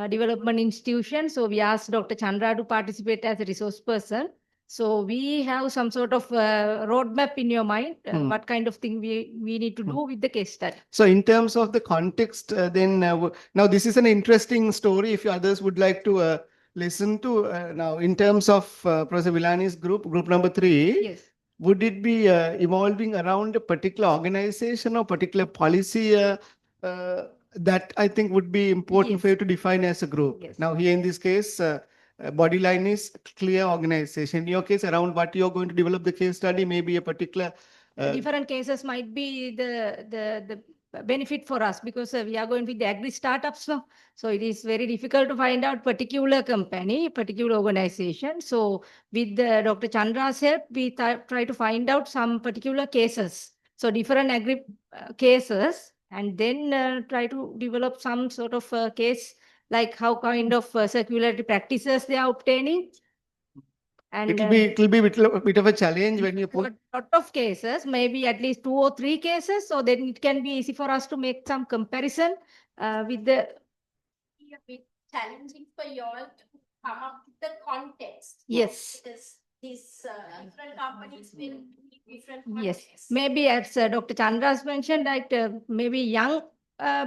development institution. So we asked Dr. Chandra to participate as a resource person. So we have some sort of roadmap in your mind, what kind of thing we need to do with the case study. So in terms of the context, then now this is an interesting story. If others would like to listen to now, in terms of Professor Villani's group number 3, Yes. would it be evolving around a particular organization or particular policy that I think would be important for you to define as a group? Yes. Now here in this case, body line is clear organization. In your case, around what you're going to develop the case study, maybe a particular Different cases might be the benefit for us because we are going with the agri startups now. So it is very difficult to find out particular company, particular organization. So with Dr. Chandra's help, we try to find out some particular cases. So different agri cases, and then try to develop some sort of case, like how kind of circularity practices they are obtaining. And it'll be a bit of a challenge when you put lot of cases, maybe at least 2 or 3 cases, so then it can be easy for us to make some comparison with the. A bit challenging for you all to come up with the context. Yes. Because these different companies will need different Yes, contexts. maybe as Dr. Chandras mentioned, that maybe young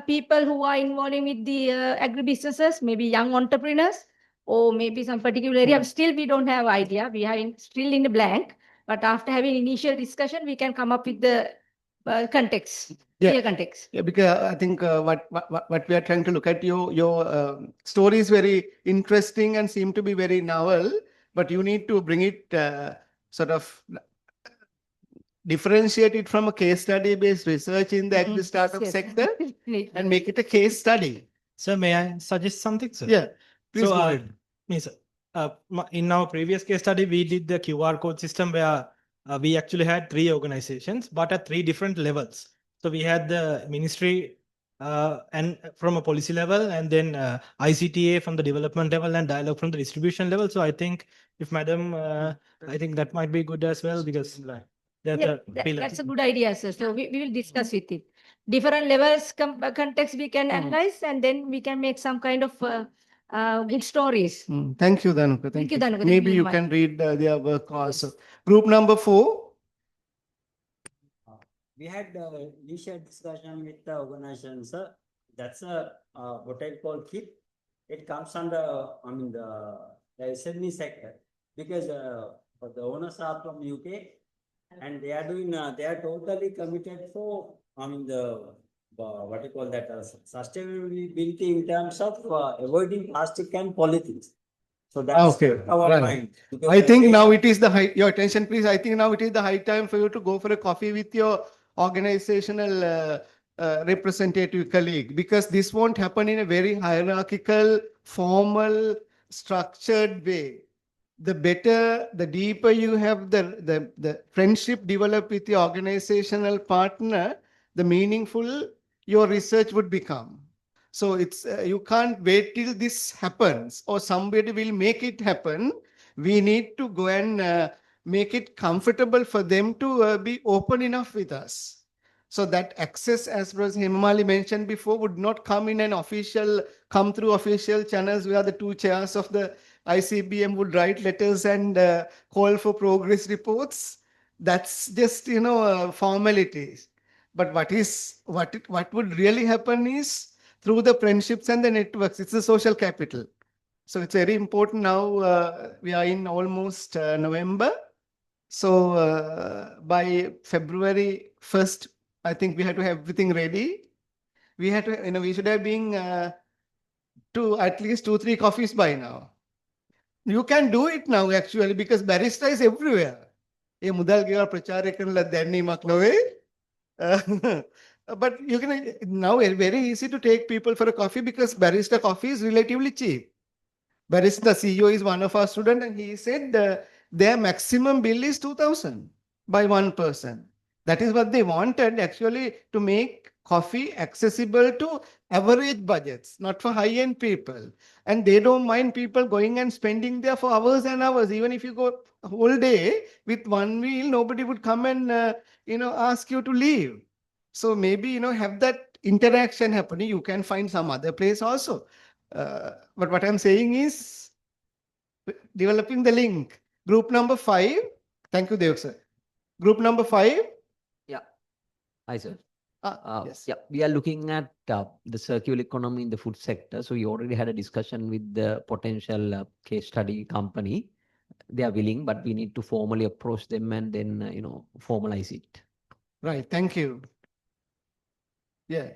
people who are involved with the agribusinesses, maybe young entrepreneurs, or maybe some particular area. Still, we don't have idea. We are still in the blank. But after having initial discussion, we can come up with the context, clear context. Yeah, because I think what we are trying to look at, your story is very interesting and seem to be very novel, but you need to bring it sort of differentiate it from a case study based research in the agri startup sector and make it a case study. Sir, may I suggest something, sir? Yeah, please So, go ahead. Yes, in our previous case study, we did the QR code system where we actually had 3 organizations, but at 3 different levels. So we had the ministry and from a policy level, and then ICTA from the development level, and dialogue from the distribution level. So I think if Madam, I think that might be good as well, because That's a good idea, sir. So we will discuss with it. different levels context we can analyze, and then we can make some kind of good stories. Thank you, Dhanuka. Thank you, Dhanuka. Thank Maybe you you very can read their work also. Group number 4. We had initial discussion with the organization, sir. That's a what I call KIP. It comes under, the SME sector, because the owners are from UK, and they are doing, they are totally committed for, what you call that, sustainability in terms of avoiding plastic and polythenes. So that's Okay, our right. mind. Because I think they now are- it is the high, your attention please. I think now it is the high time for you to go for a coffee with your organizational representative colleague, because this won't happen in a very hierarchical, formal, structured way. The better, the deeper you have the friendship develop with your organizational partner, the meaningful your research would become. So it's you can't wait till this happens or somebody will make it happen. We need to go and make it comfortable for them to be open enough with us. So that access, as Professor Hemamali mentioned before, would not come in an official, come through official channels where the two chairs of the ICBM would write letters and call for progress reports. That's just, formalities. But what would really happen is through the friendships and the networks. It's the social capital. So it's very important now. We are in almost November. So by February 1st, I think we had to have everything ready. We had to, we should have been to at least 2-3 coffees by now. You can do it now actually because barista is everywhere. ඒ මුදල් ගෙවල් ප්‍රචාරය කරන දැනීමක් නොවේ. But you can now very easy to take people for a coffee because barista coffee is relatively cheap. Barista CEO is one of our students and he said their maximum bill is 2,000 by one person. That is what they wanted actually, to make coffee accessible to average budgets, not for high-end people. And they don't mind people going and spending there for hours and hours. Even if you go a whole day with one meal, nobody would come and ask you to leave. So maybe have that interaction happening. You can find some other place also. But what I'm saying is developing the link. Group number 5. Thank you, Dev sir. Group number 5. Hi, sir. Yes. Yeah, we are looking at the circular economy in the food sector. So we already had a discussion with the potential case study company. They are willing, but we need to formally approach them and then, formalize it. Right. Thank you. Yeah.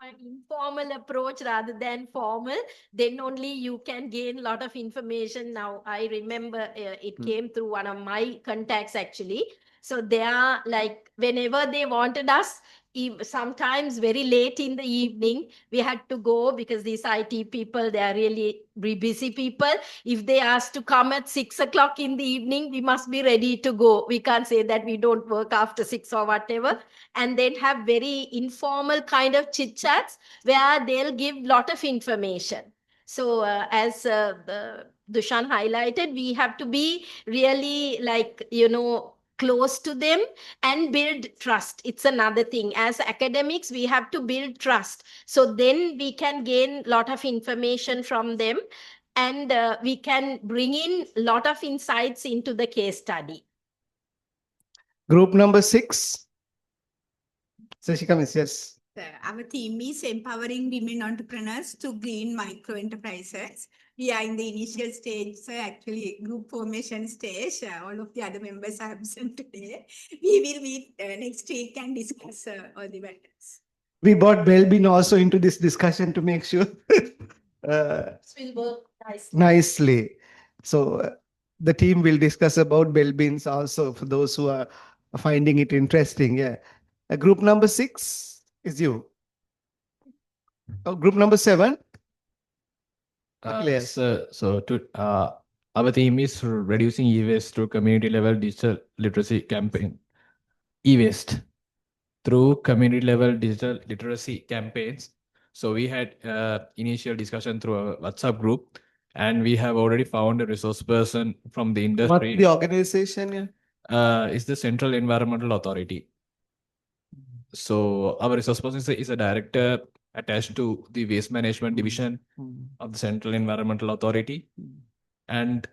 An informal approach rather than formal, then only you can gain a lot of information. Now, I remember it came through one of my contacts actually. So they are like, whenever they wanted us, sometimes very late in the evening, we had to go because these IT people, they are really busy people. If they ask to come at 6 o'clock in the evening, we must be ready to go. We can't say that we don't work after 6 or whatever. And then have very informal kind of chit chats where they'll give lot of information. So as Dushan highlighted, we have to be really close to them and build trust. It's another thing. As academics, we have to build trust. So then we can gain a lot of information from them and we can bring in a lot of insights into the case study. Group number 6. Sashika Miss, yes. Our theme is empowering women entrepreneurs to green micro enterprises. We are in the initial stage, so actually group formation stage. All of the other members are absent today. We will meet next week and discuss all the matters. We brought Belbin also into this discussion to make sure This will work nicely. So the team will discuss about Belbins also for those who are finding it interesting. Yeah. Group number 6 is you. Group number 7. Yes. So our theme is reducing e-waste through community level digital literacy campaign. E-waste through community level digital literacy campaigns. So we had initial discussion through a WhatsApp group, and we have already found a resource person from the industry. What the organization? Is the Central Environmental Authority. So our resource person is a director attached to the waste management division of the Central Environmental Authority. And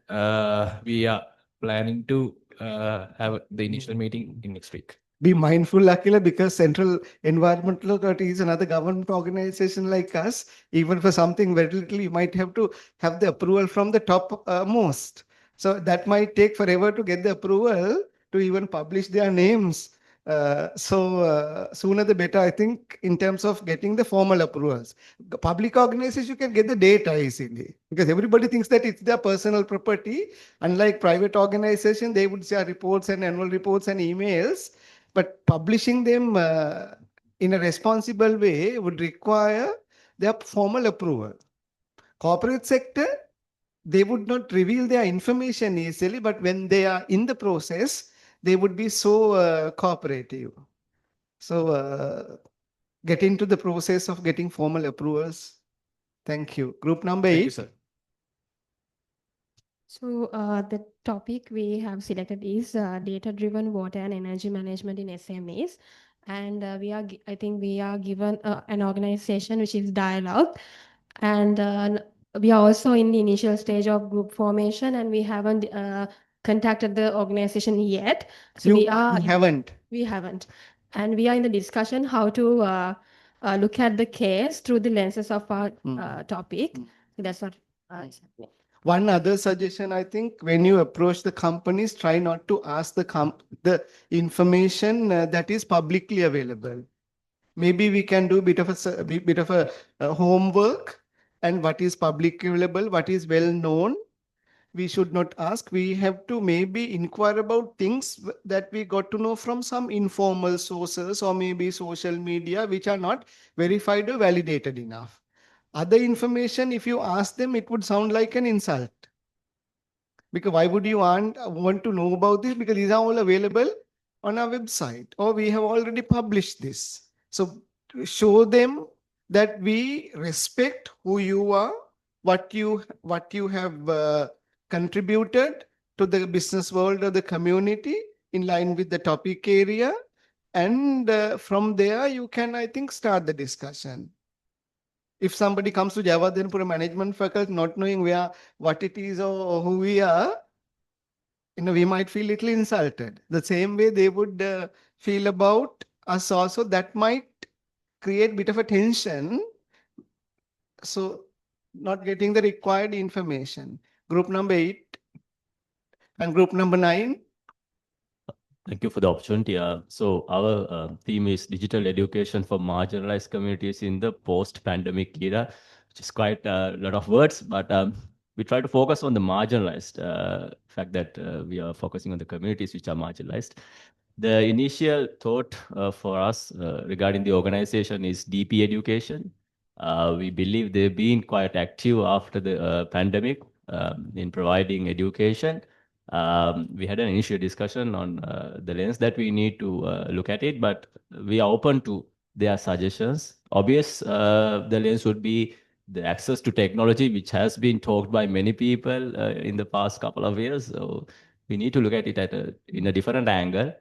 we are planning to have the initial meeting in next week. Be mindful, Akila, because Central Environmental Authority is another government organization like us. Even for something very little, you might have to have the approval from the top most. So that might take forever to get the approval to even publish their names. Sooner the better, I think, in terms of getting the formal approvals. The public organizations, you can get the data easily because everybody thinks that it's their personal property. Unlike private organization, they would share reports and annual reports and emails. But publishing them in a responsible way would require their formal approval. Corporate sector, they would not reveal their information easily, but when they are in the process, they would be so cooperative. So get into the process of getting formal approvals. Thank you. Group number 8. Thank you, sir. So the topic we have selected is data-driven water and energy management in SMEs. And I think we are given an organization which is Dialogue. And we are also in the initial stage of group formation, and we haven't contacted the organization yet. So You haven't. We haven't. And we are in the discussion how to look at the case through the lenses of our topic. So that's what is happening. One other suggestion, I think, when you approach the companies, try not to ask the information that is publicly available. Maybe we can do a bit of a homework, and what is publicly available, what is well known, we should not ask. We have to maybe inquire about things that we got to know from some informal sources or maybe social media, which are not verified or validated enough. Other information, if you ask them, it would sound like an insult. Because why would you want to know about this? Because these are all available on our website, or we have already published this. So show them that we respect who you are, what you have contributed to the business world or the community in line with the topic area. And from there, you can, I think, start the discussion. If somebody comes to Javadenpura management faculty not knowing what it is or who we are, we might feel little insulted. The same way they would feel about us also. That might create a bit of a tension. So not getting the required information. Group number 8 and group number 9. Thank you for the opportunity. So our theme is digital education for marginalized communities in the post-pandemic era, which is quite a lot of words, but we try to focus on the marginalized fact that we are focusing on the communities which are marginalized. The initial thought for us regarding the organization is DP education. We believe they've been quite active after the pandemic in providing education. We had an initial discussion on the lens that we need to look at it, but we are open to their suggestions. Obvious, the lens would be the access to technology, which has been talked by many people in the past couple of years. So we need to look at it in a different angle.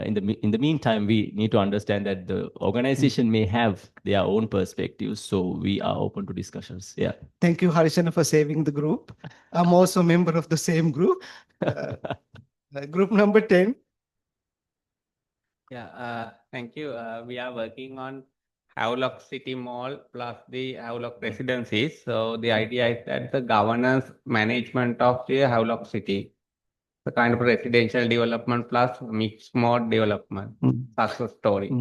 In the meantime, we need to understand that the organization may have their own perspectives, so we are open to discussions. Yeah. Thank you, Harishana, for saving the group. I'm also a member of the same group. Group number 10. Yeah, thank you. We are working on Havelock City Mall plus the Havelock residencies. So the idea is that the governance management of the Havelock City, the kind of residential development plus mixed mode development, success story.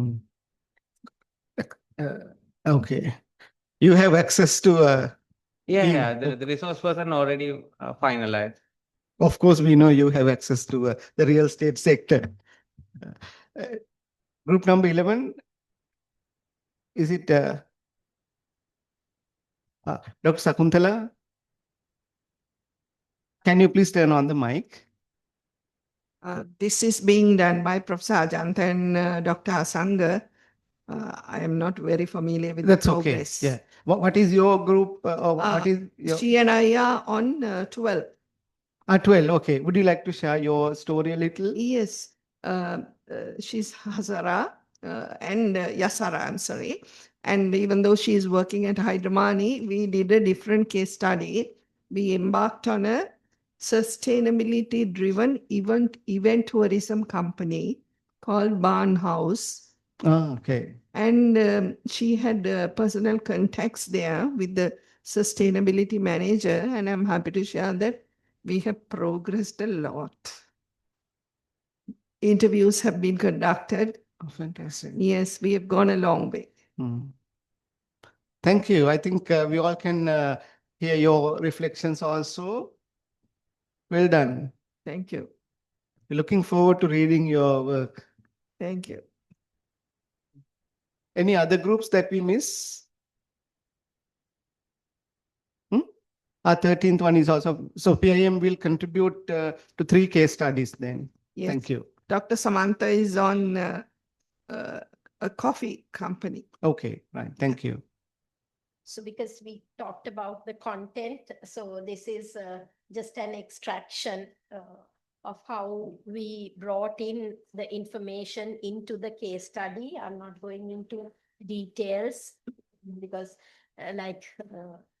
Okay. You have access to Yeah, the resource person already finalized. Of course, we know you have access to the real estate sector. Group number 11, is it Dr. Sakuntala? Can you please turn on the mic? This is being done by Professor Ajanta and Dr. Asanga. I am not very familiar with That's the okay. progress. Yeah. What is your group? Or what is your... She and I are on 12. 12. Okay. Would you like to share your story a little? Yes. She's Hazara. and Yasara, I'm sorry. And even though she is working at Hydramani, we did a different case study. We embarked on a sustainability-driven event tourism company called Barn House. Oh, okay. And she had personal contacts there with the sustainability manager. And I'm happy to share that we have progressed a lot. Interviews have been conducted. Oh, fantastic. Yes, we have gone a long way. Thank you. I think we all can hear your reflections also. Well done. Thank you. We're looking forward to reading your work. Thank you. Any other groups that we miss? Our 13th one is also, so PIM will contribute to 3 case studies then. Yes. Thank you. Dr. Samantha is on a coffee company. Okay, right. Thank you. So because we talked about the content, so this is just an extraction of how we brought in the information into the case study. I'm not going into details because like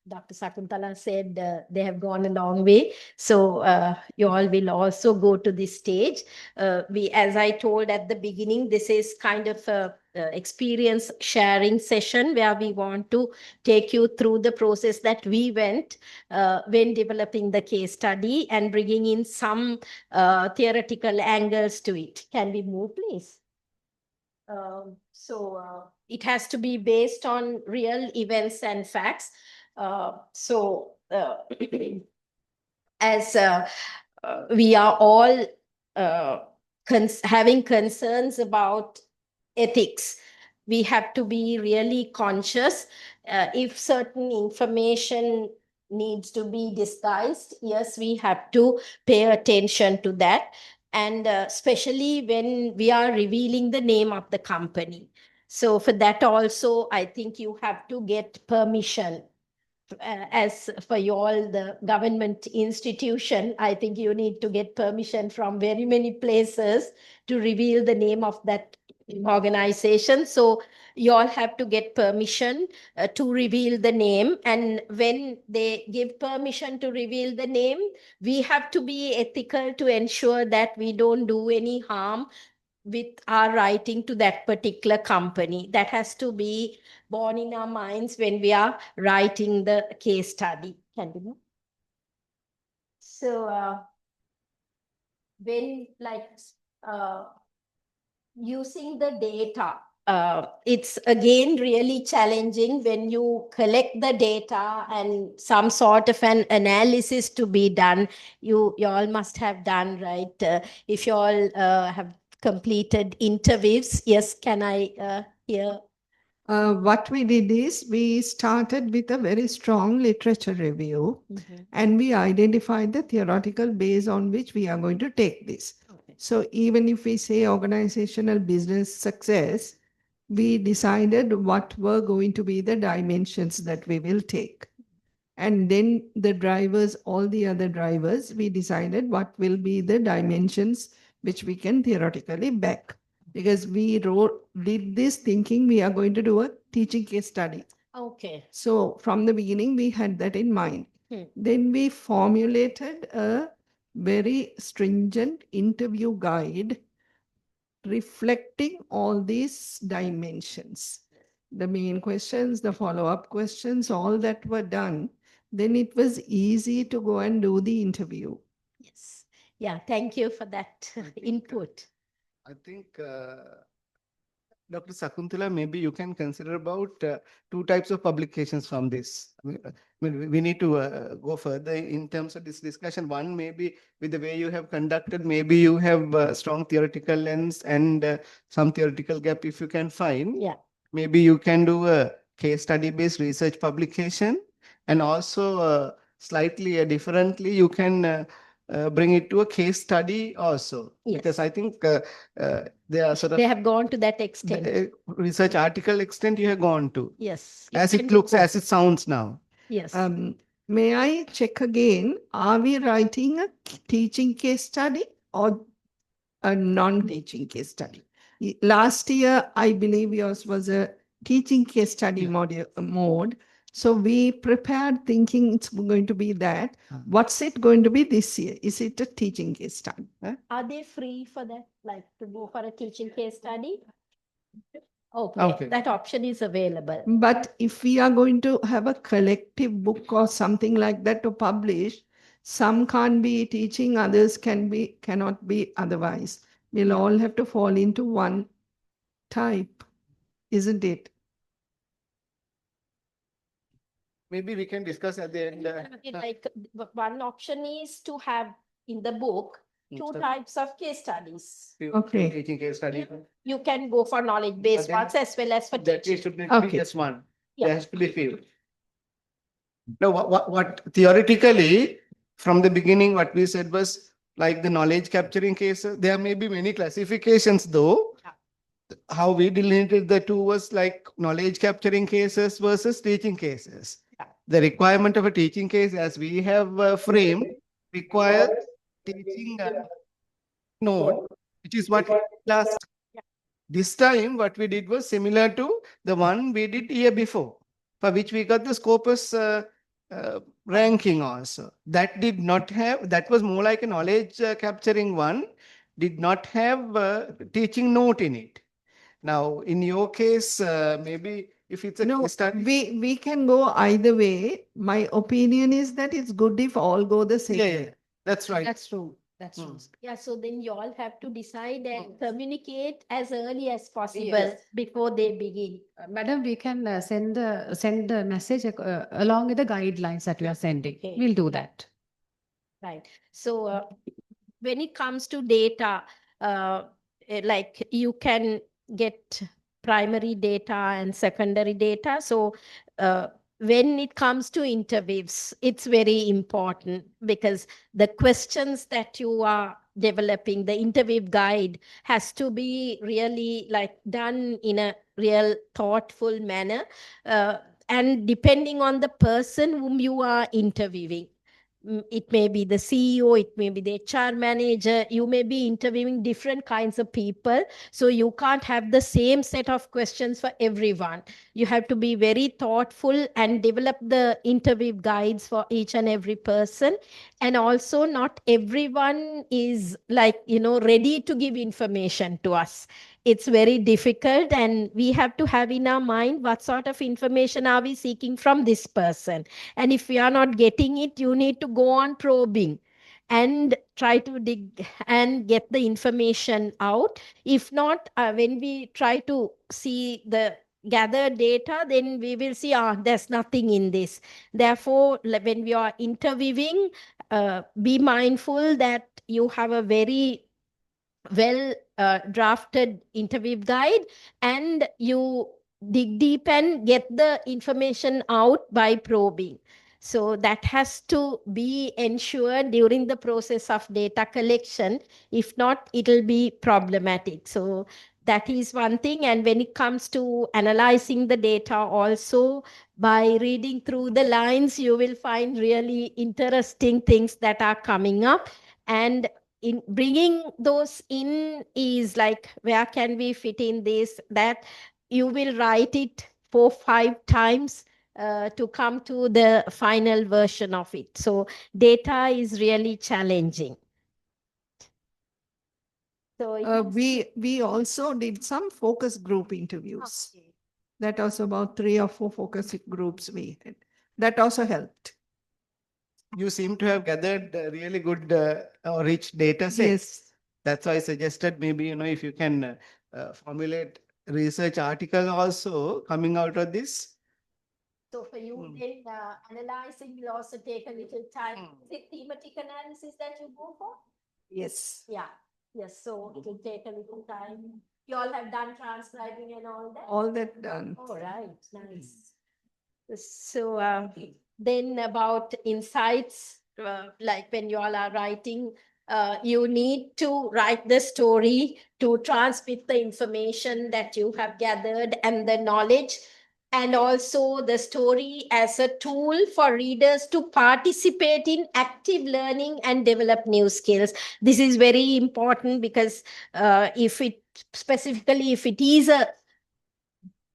Dr. Sakuntala said, they have gone a long way. So you all will also go to this stage. As I told at the beginning, this is kind of a experience sharing session where we want to take you through the process that we went when developing the case study and bringing in some theoretical angles to it. Can we move, please? It has to be based on real events and facts. As we are all having concerns about ethics, we have to be really conscious. If certain information needs to be disguised, yes, we have to pay attention to that. And especially when we are revealing the name of the company. So for that also, I think you have to get permission. As for you all, the government institution, I think you need to get permission from very many places to reveal the name of that organization. So you all have to get permission to reveal the name. And when they give permission to reveal the name, we have to be ethical to ensure that we don't do any harm with our writing to that particular company. That has to be born in our minds when we are writing the case study. Can we move? So when using the data, it's again really challenging when you collect the data and some sort of an analysis to be done. You all must have done, right? If you all have completed interviews, yes, can I hear? What we did is we started with a very strong literature review and we identified the theoretical base on which we are going to take this. So even if we say organizational business success, we decided what were going to be the dimensions that we will take. And then the drivers, all the other drivers, we decided what will be the dimensions which we can theoretically back. Because we did this thinking we are going to do a teaching case study. Okay. So from the beginning, we had that in mind. Then we formulated a very stringent interview guide reflecting all these dimensions. The main questions, the follow-up questions, all that were done. Then it was easy to go and do the interview. Yes. Yeah, thank you for that input. I think Dr. Sakuntala, maybe you can consider about 2 types of publications from this. We need to go further in terms of this discussion. One, maybe with the way you have conducted, maybe you have a strong theoretical lens and some theoretical gap if you can find. Yeah. Maybe you can do a case study based research publication and also slightly differently, you can bring it to a case study also. Yes. Because I think they are sort of They have gone to that extent. the research article extent you have gone to. Yes. As can it be looks, as possible. it sounds now. Yes. May I check again? Are we writing a teaching case study or a non-teaching case study? Last year, I believe yours was a teaching case study mode. So we prepared thinking it's going to be that. What's it going to be this year? Is it a teaching case study? Are they free for that, like to go for a teaching case study? Okay, Okay. that option is available. But if we are going to have a collective book or something like that to publish, some can't be teaching, others cannot be otherwise. We'll all have to fall into one type, isn't it? Maybe we can discuss at the end. Like one option is to have in the book two types of case studies. Okay. Teaching case study. You can go for knowledge-based But then ones as well as for That teaching. it should not be Okay. just one. Yeah. There has to be few. No, what theoretically, from the beginning, what we said was like the knowledge capturing cases. There may be many classifications though. How we delineated the two was like knowledge capturing cases versus teaching cases. The requirement of a teaching case, as we have framed, requires teaching node, which is what last. This time, what we did was similar to the one we did year before, for which we got the Scopus ranking also. That did not have, that was more like a knowledge capturing one, did not have teaching note in it. Now, in your case, maybe if it's a No, case study. we can go either way. My opinion is that it's good if all go the same Yeah, way. that's right. That's true. That's true. Yeah, so then you all have to decide and communicate as early as possible Yes. before they begin. Madam, we can send the message along with the guidelines that we are sending. Okay. We'll do that. Right. So when it comes to data, like you can get primary data and secondary data. So when it comes to interviews, it's very important because the questions that you are developing, the interview guide has to be really like done in a real thoughtful manner. And depending on the person whom you are interviewing, it may be the CEO, it may be the HR manager, you may be interviewing different kinds of people. So you can't have the same set of questions for everyone. You have to be very thoughtful and develop the interview guides for each and every person. And also not everyone is like, ready to give information to us. It's very difficult, and we have to have in our mind what sort of information are we seeking from this person. And if we are not getting it, you need to go on probing and try to dig and get the information out. If not, when we try to see the gather data, then we will see, there's nothing in this. Therefore, when we are interviewing, be mindful that you have a very well drafted interview guide, and you dig deep and get the information out by probing. So that has to be ensured during the process of data collection. If not, it'll be problematic. So that is one thing. And when it comes to analyzing the data also, by reading through the lines, you will find really interesting things that are coming up. And in bringing those in is like, where can we fit in this, that you will write it 4-5 times to come to the final version of it. So data is really challenging. So We also did some focus group interviews. Okay. That was about 3 or 4 focus groups we had. That also helped. You seem to have gathered really good or rich data set. Yes. That's why I suggested maybe, if you can formulate research article also coming out of this. So for you, then analyzing will also take a little time. Is it thematic analysis that you go for? Yes. Yeah. Yes. So it will take a little time. You all have done transcribing and all that? All that done. All right. Nice. So then about insights, like when you all are writing, you need to write the story to transmit the information that you have gathered and the knowledge, and also the story as a tool for readers to participate in active learning and develop new skills. This is very important because if it specifically if it is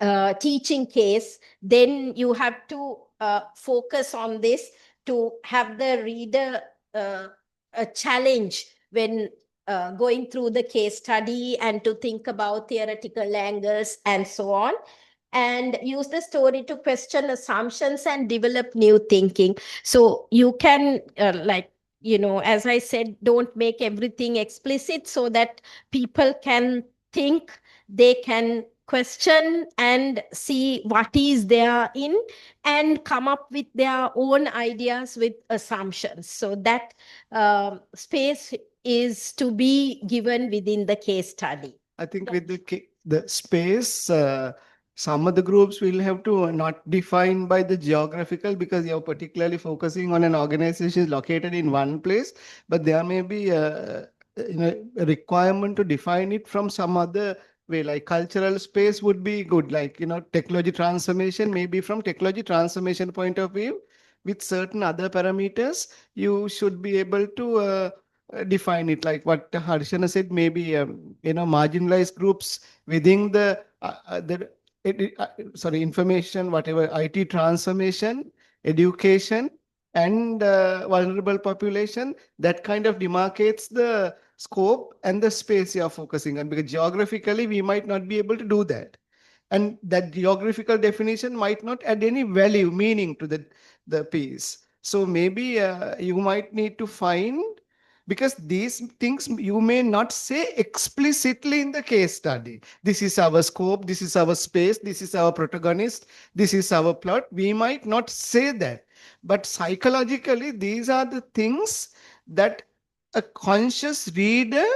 a teaching case, then you have to focus on this to have the reader a challenge when going through the case study and to think about theoretical angles and so on, and use the story to question assumptions and develop new thinking. So you can as I said, don't make everything explicit so that people can think, they can question and see what is there in, and come up with their own ideas with assumptions. So that space is to be given within the case study. I think with the space, some of the groups will have to not define by the geographical, because you're particularly focusing on an organization located in one place, but there may be a requirement to define it from some other way, like cultural space would be good, like technology transformation, maybe from technology transformation point of view, with certain other parameters, you should be able to define it, like what Harshana said, maybe marginalized groups within the information, whatever, IT transformation, education, and vulnerable population, that kind of demarcates the scope and the space you are focusing on, because geographically we might not be able to do that, and that geographical definition might not add any value, meaning to the piece. So maybe you might need to find, because these things you may not say explicitly in the case study. This is our scope, this is our space, this is our protagonist, this is our plot. We might not say that, but psychologically these are the things that a conscious reader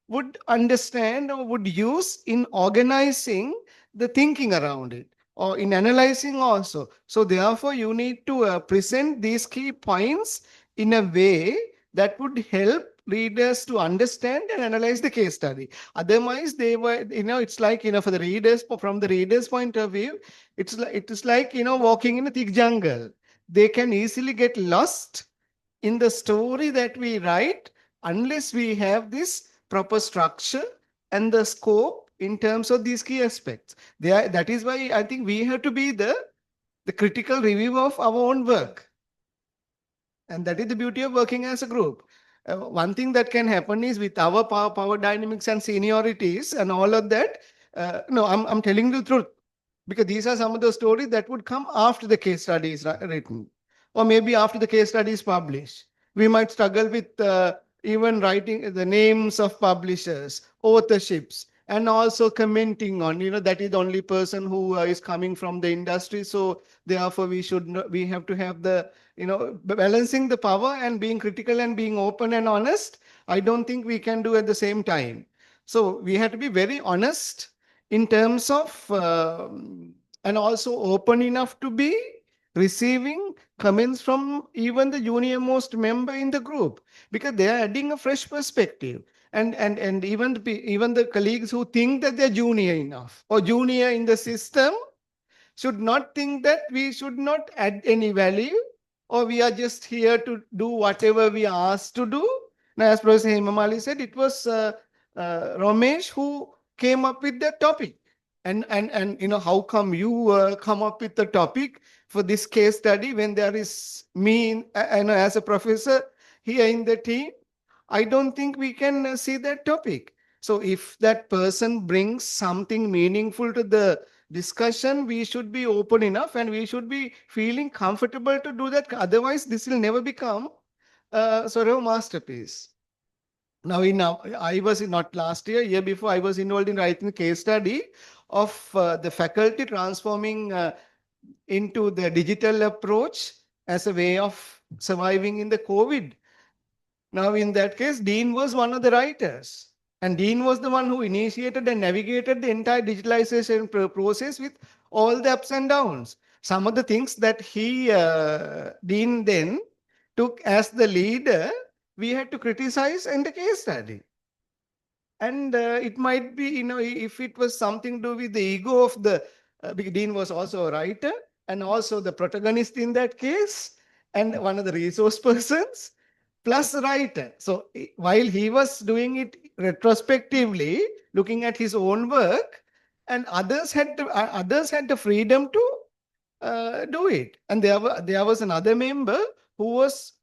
would understand or would use in organizing the thinking around it, or in analyzing also. So therefore you need to present these key points in a way that would help readers to understand and analyze the case study. Otherwise they were, it's like, for the readers, from the readers point of view, it is like walking in a thick jungle. They can easily get lost in the story that we write unless we have this proper structure and the scope in terms of these key aspects. That is why I think we have to be the critical review of our own work. And that is the beauty of working as a group. One thing that can happen is with our power dynamics and seniorities and all of that. No, I'm telling the truth, because these are some of the stories that would come after the case study is written, or maybe after the case study is published. We might struggle with even writing the names of publishers, authorships, and also commenting on, that is the only person who is coming from the industry. So therefore we have to have the, balancing the power and being critical and being open and honest. I don't think we can do at the same time. So we have to be very honest in terms of, and also open enough to be receiving comments from even the junior most member in the group, because they are adding a fresh perspective. And even the colleagues who think that they're junior enough or junior in the system should not think that we should not add any value, or we are just here to do whatever we are asked to do. Now, as Professor Hemamali said, it was Ramesh who came up with that topic. And how come you come up with the topic for this case study when there is me as a professor here in the team? I don't think we can see that topic. So if that person brings something meaningful to the discussion, we should be open enough and we should be feeling comfortable to do that. Otherwise, this will never become sort of a masterpiece. Now, I was not last year before, I was involved in writing a case study of the faculty transforming into the digital approach as a way of surviving in the COVID. Now, in that case, Dean was one of the writers. And Dean was the one who initiated and navigated the entire digitalization process with all the ups and downs. Some of the things that Dean then took as the leader, we had to criticize in the case study. And it might be, if it was something to do with the ego of Dean was also a writer and also the protagonist in that case, and one of the resource persons, plus writer. So while he was doing it retrospectively, looking at his own work, and others had the freedom to do it. And there was another member who was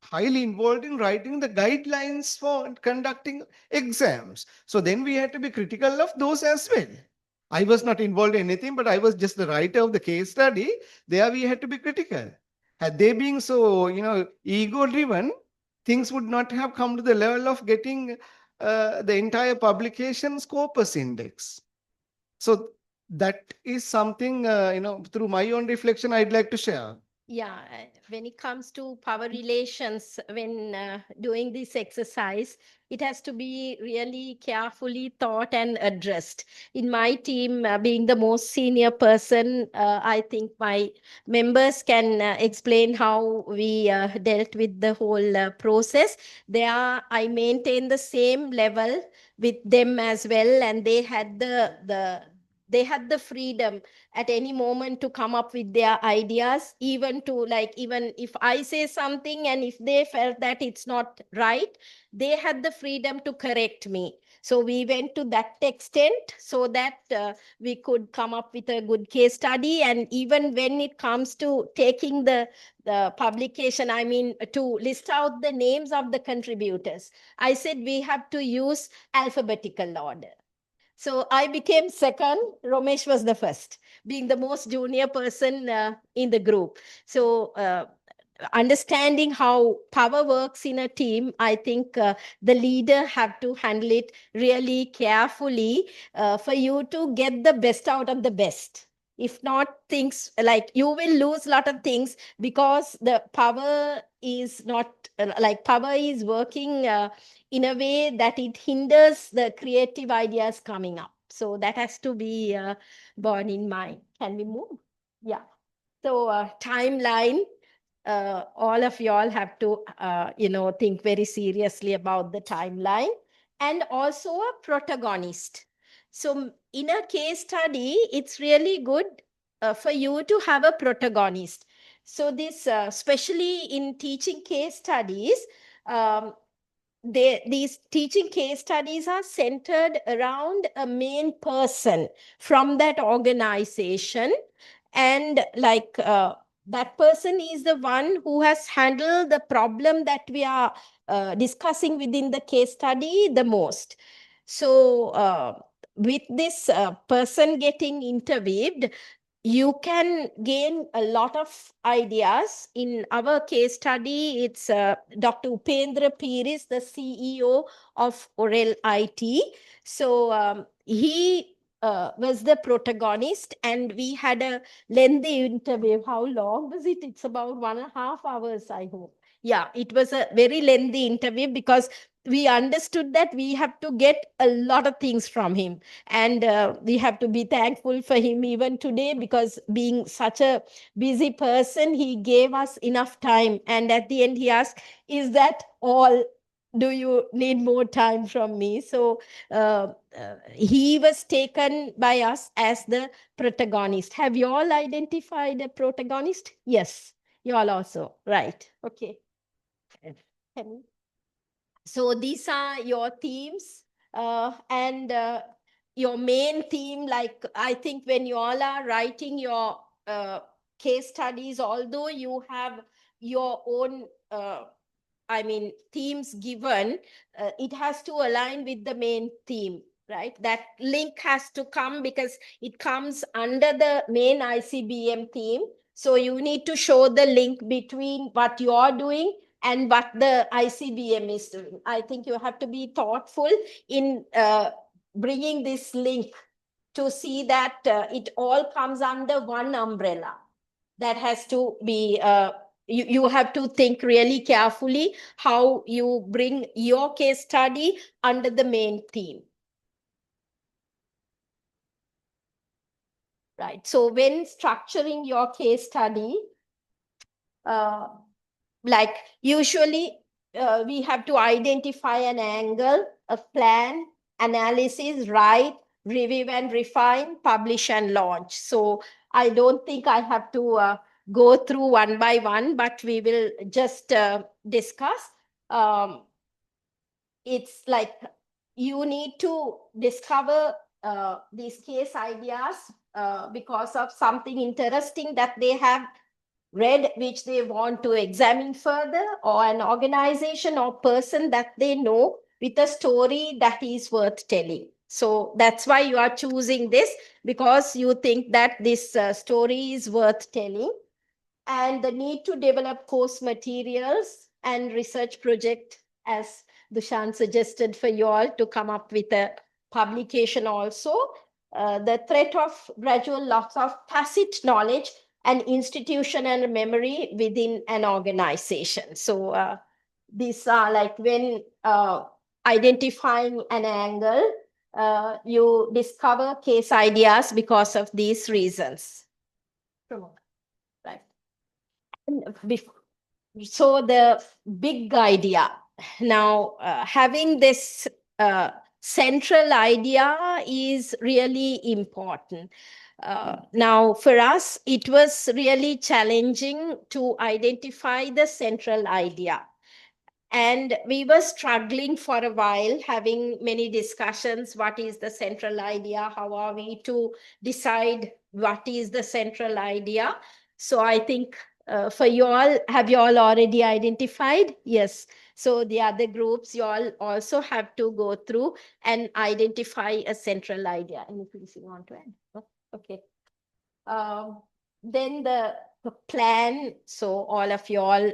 highly involved in writing the guidelines for conducting exams. So then we had to be critical of those as well. I was not involved in anything, but I was just the writer of the case study. There we had to be critical. Had they been so, ego driven, things would not have come to the level of getting the entire publication's corpus index. So that is something, through my own reflection, I'd like to share. Yeah, when it comes to power relations, when doing this exercise, it has to be really carefully thought and addressed. In my team, being the most senior person, I think my members can explain how we dealt with the whole process. I maintain the same level with them as well, and they had the freedom at any moment to come up with their ideas, even if I say something and if they felt that it's not right, they had the freedom to correct me. So we went to that extent so that we could come up with a good case study. And even when it comes to taking the publication, I mean, to list out the names of the contributors, I said we have to use alphabetical order. So I became second. Romesh was the first, being the most junior person in the group. So understanding how power works in a team, I think the leader have to handle it really carefully for you to get the best out of the best. If not, things like you will lose a lot of things because the power is not power is working in a way that it hinders the creative ideas coming up. So that has to be borne in mind. Can we move? Yeah. So timeline, all of y'all have to, think very seriously about the timeline, and also a protagonist. So in a case study, it's really good for you to have a protagonist. So this, especially in teaching case studies, um, these teaching case studies are centered around a main person from that organization. And that person is the one who has handled the problem that we are discussing within the case study the most. So with this person getting interviewed, you can gain a lot of ideas. In our case study, it's Dr. Upendra Piris, the CEO of Orel IT. So he was the protagonist, and we had a lengthy interview. How long was it? It's about 1.5 hours, I hope. Yeah, it was a very lengthy interview because we understood that we have to get a lot of things from him. And we have to be thankful for him even today, because being such a busy person, he gave us enough time. And at the end, he asked, is that all? Do you need more time from me? So he was taken by us as the protagonist. Have you all identified a protagonist? Yes, you all also. Right. Okay. So these are your themes, and your main theme. Like, I think when you all are writing your case studies, although you have your own themes given, it has to align with the main theme, right? That link has to come because it comes under the main ICBM theme. So you need to show the link between what you are doing and what the ICBM is doing. I think you have to be thoughtful in bringing this link to see that it all comes under one umbrella. That has to be, you have to think really carefully how you bring your case study under the main theme. Right. So when structuring your case study, usually we have to identify an angle, a plan, analysis, write, review and refine, publish and launch. So I don't think I have to go through one by one, but we will just discuss. It's like you need to discover these case ideas because of something interesting that they have read, which they want to examine further, or an organization or person that they know with a story that is worth telling. So that's why you are choosing this, because you think that this story is worth telling. And the need to develop course materials and research project, as Dushan suggested for you all to come up with a publication also. The threat of gradual loss of tacit knowledge and institutional memory within an organization. So these are like when identifying an angle, you discover case ideas because of these reasons. Right. So the big idea now, having this central idea is really important. Now for us, it was really challenging to identify the central idea. And we were struggling for a while, having many discussions. What is the central idea? How are we to decide what is the central idea? So I think for you all, have you all already identified? Yes. So the other groups, you all also have to go through and identify a central idea. Anything you want to add? Oh, okay. Then the plan. So all of you all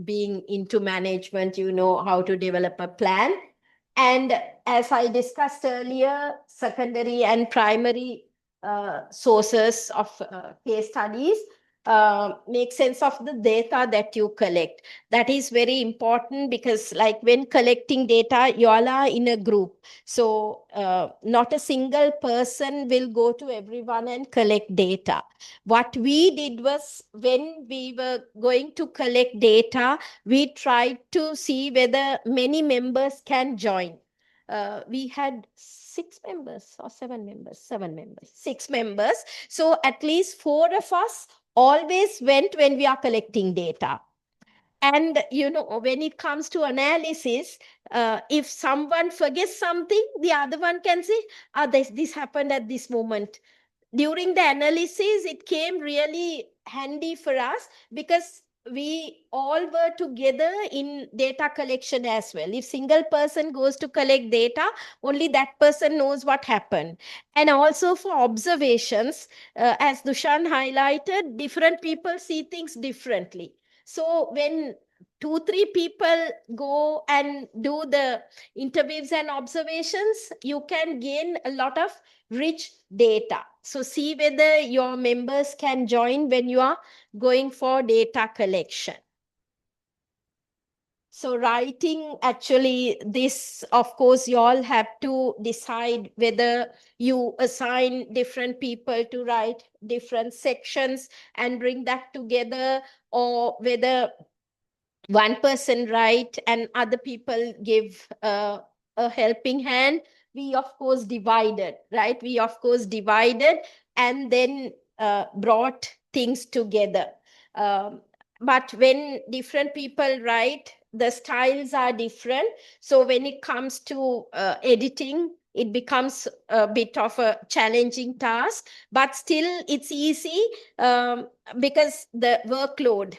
being into management, you know how to develop a plan. And as I discussed earlier, secondary and primary sources of case studies, make sense of the data that you collect. That is very important, because like when collecting data, you all are in a group. So not a single person will go to everyone and collect data. What we did was, when we were going to collect data, we tried to see whether many members can join. We had 6 members or 7 members, 7 members, 6 members. So at least 4 of us always went when we are collecting data. And, you know, when it comes to analysis, if someone forgets something, the other one can say, this happened at this moment. During the analysis, it came really handy for us, because we all were together in data collection as well. If single person goes to collect data, only that person knows what happened. And also for observations, as Dushan highlighted, different people see things differently. So when 2-3 people go and do the interviews and observations, you can gain a lot of rich data. So see whether your members can join when you are going for data collection. So writing, actually, this, of course, you all have to decide whether you assign different people to write different sections and bring that together, or whether one person write and other people give a helping hand. We of course divided, right? We of course divided and then brought things together. But when different people write, the styles are different. So when it comes to editing, it becomes a bit of a challenging task, but still it's easy because the workload.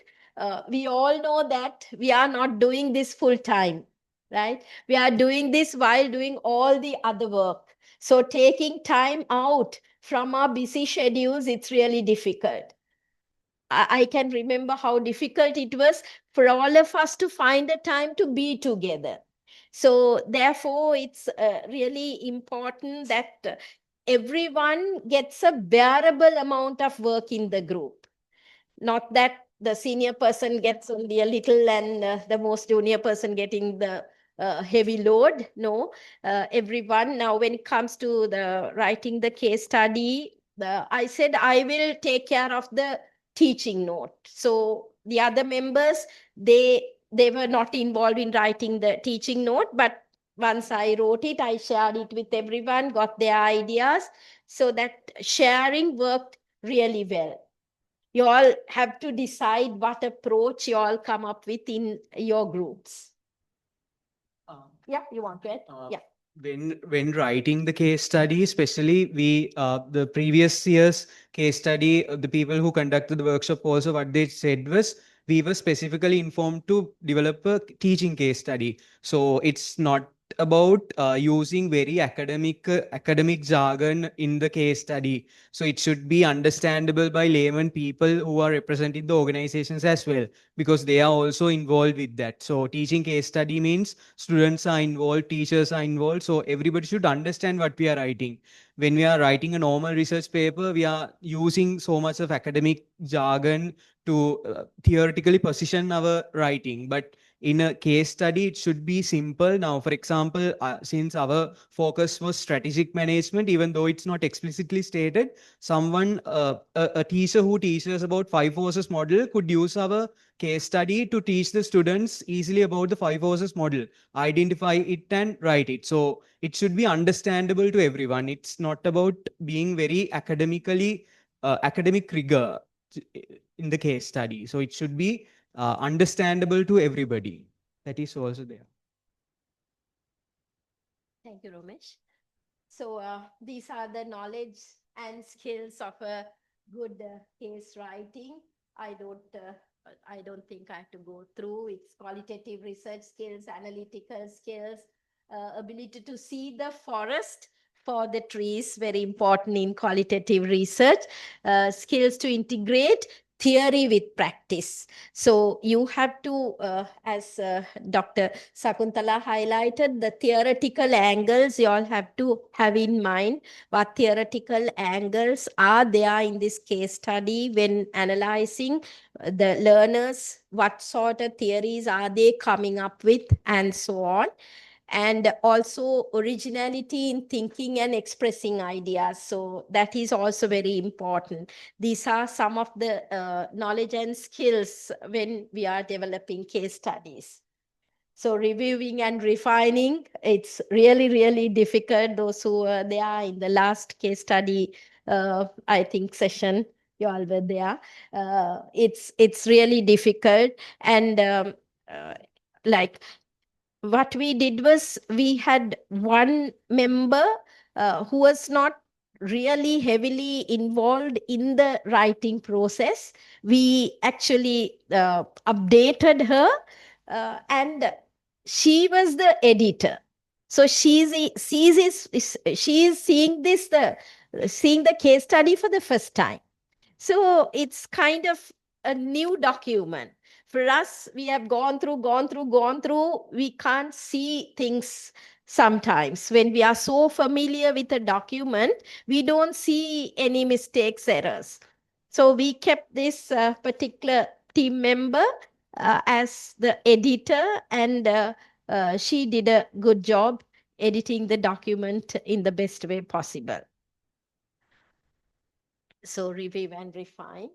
We all know that we are not doing this full time, right? We are doing this while doing all the other work. So taking time out from our busy schedules, it's really difficult. I can remember how difficult it was for all of us to find a time to be together. So therefore, it's really important that everyone gets a bearable amount of work in the group. Not that the senior person gets only a little and the most junior person getting the heavy load. No, everyone. Now, when it comes to the writing the case study, I said I will take care of the teaching note. So the other members, they were not involved in writing the teaching note, but once I wrote it, I shared it with everyone, got their ideas. So that sharing worked really well. You all have to decide what approach you all come up with in your groups. Yeah, you want to add? Yeah. when writing the case study, especially we the previous year's case study, the people who conducted the workshop also what they said was we were specifically informed to develop a teaching case study. So it's not about using very academic jargon in the case study. So it should be understandable by layman people who are representing the organizations as well, because they are also involved with that. So teaching case study means students are involved, teachers are involved. So everybody should understand what we are writing. When we are writing a normal research paper, we are using so much of academic jargon to theoretically position our writing. But in a case study, it should be simple. Now, for example, since our focus was strategic management, even though it's not explicitly stated, someone, a teacher who teaches about 5 forces model could use our case study to teach the students easily about the 5 forces model, identify it and write it. So it should be understandable to everyone. It's not about being very academic rigor in the case study. So it should be understandable to everybody. That is also there. Thank you, Ramesh. So these are the knowledge and skills of a good case writing. I don't think I have to go through. It's qualitative research skills, analytical skills, ability to see the forest for the trees, very important in qualitative research, skills to integrate theory with practice. So you have to, as Dr. Sakuntala highlighted, the theoretical angles you all have to have in mind. What theoretical angles are there in this case study when analyzing the learners, what sort of theories are they coming up with, and so on. And also originality in thinking and expressing ideas. So that is also very important. These are some of the knowledge and skills when we are developing case studies. So reviewing and refining, it's really, really difficult. Those who were there in the last case study, I think session, you all were there. It's really difficult. And like what we did was we had one member who was not really heavily involved in the writing process. We actually updated her and she was the editor. So she is seeing seeing the case study for the first time. So it's kind of a new document. For us, we have gone through. We can't see things sometimes. When we are so familiar with a document, we don't see any mistakes, errors. So we kept this particular team member as the editor, and she did a good job editing the document in the best way possible. So review and refine.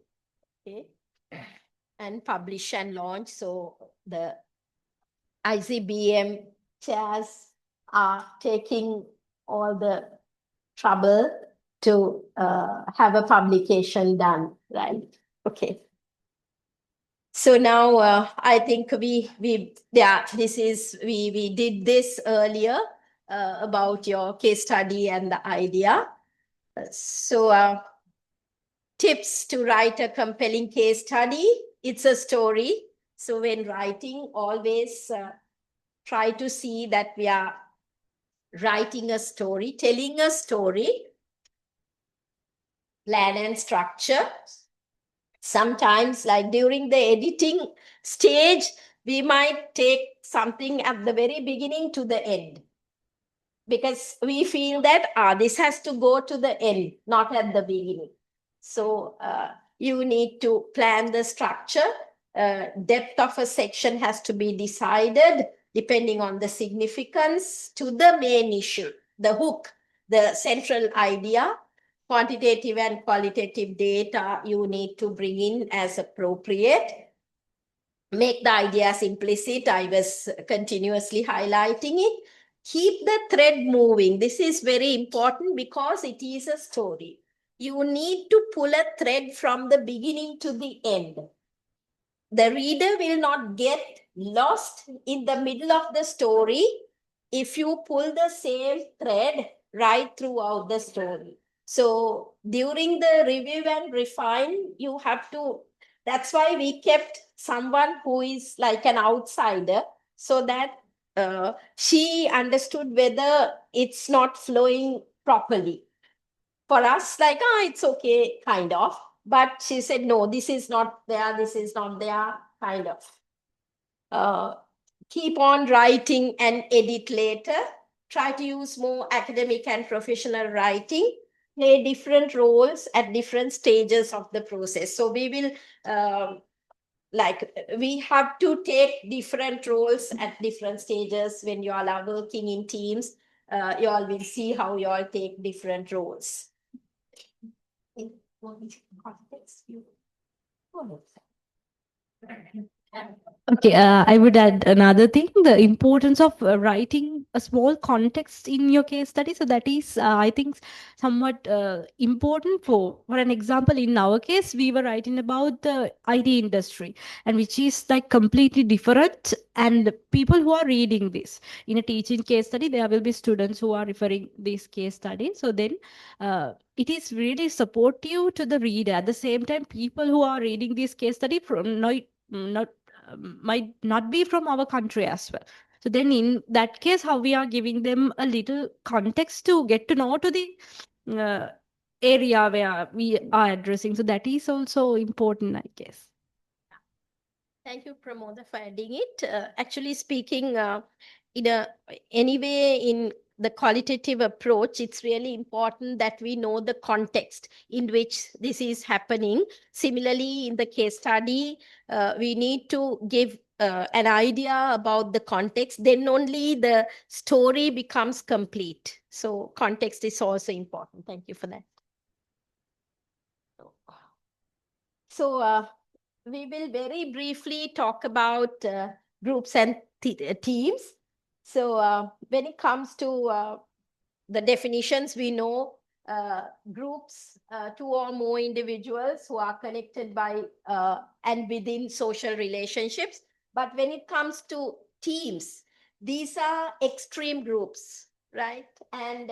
Okay. And publish and launch. So the ICBM chairs are taking all the trouble to have a publication done, right? Okay. So now I think we did this earlier about your case study and the idea. So tips to write a compelling case study. It's a story. So when writing, always try to see that we are writing a story, telling a story, plan and structure. Sometimes, like during the editing stage, we might take something at the very beginning to the end, because we feel that this has to go to the end, not at the beginning. So you need to plan the structure. Depth of a section has to be decided depending on the significance to the main issue, the hook, the central idea. Quantitative and qualitative data you need to bring in as appropriate. Make the ideas implicit. I was continuously highlighting it. Keep the thread moving. This is very important because it is a story. You need to pull a thread from the beginning to the end. The reader will not get lost in the middle of the story if you pull the same thread right throughout the story. So during the review and refine, you have to, that's why we kept someone who is like an outsider, so that she understood whether it's not flowing properly. For us, like, it's okay, kind of. But she said, no, this is not there, this is not there, kind of. Keep on writing and edit later. Try to use more academic and professional writing. Play different roles at different stages of the process. So we will, we have to take different roles at different stages. When you all are working in teams, you all will see how you all take different roles. In what context you Okay, I would add another thing, the importance of writing a small context in your case study. So that is, I think, somewhat important for an example, in our case, we were writing about the IT industry, and which is like completely different. And people who are reading this in a teaching case study, there will be students who are referring this case study. So then it is really supportive to the reader. At the same time, people who are reading this case study from not might not be from our country as well. So then in that case, how we are giving them a little context to get to know to the area where we are addressing. So that is also important, I guess. Thank you, Pramoda, for adding it. Actually speaking, anyway, in the qualitative approach, it's really important that we know the context in which this is happening. Similarly, in the case study, we need to give an idea about the context. Then only the story becomes complete. So context is also important. Thank you for that. So we will very briefly talk about groups and teams. So when it comes to the definitions, we know groups, two or more individuals who are connected by and within social relationships. But when it comes to teams, these are extreme groups, right? And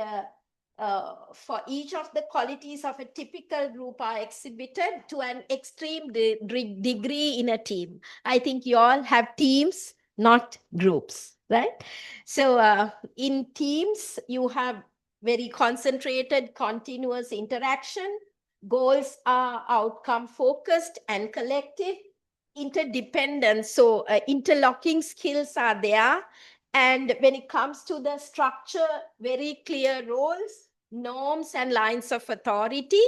for each of the qualities of a typical group are exhibited to an extreme degree in a team. I think you all have teams, not groups, right? So in teams, you have very concentrated, continuous interaction. Goals are outcome focused and collective. Interdependence, so interlocking skills are there. And when it comes to the structure, very clear roles, norms and lines of authority.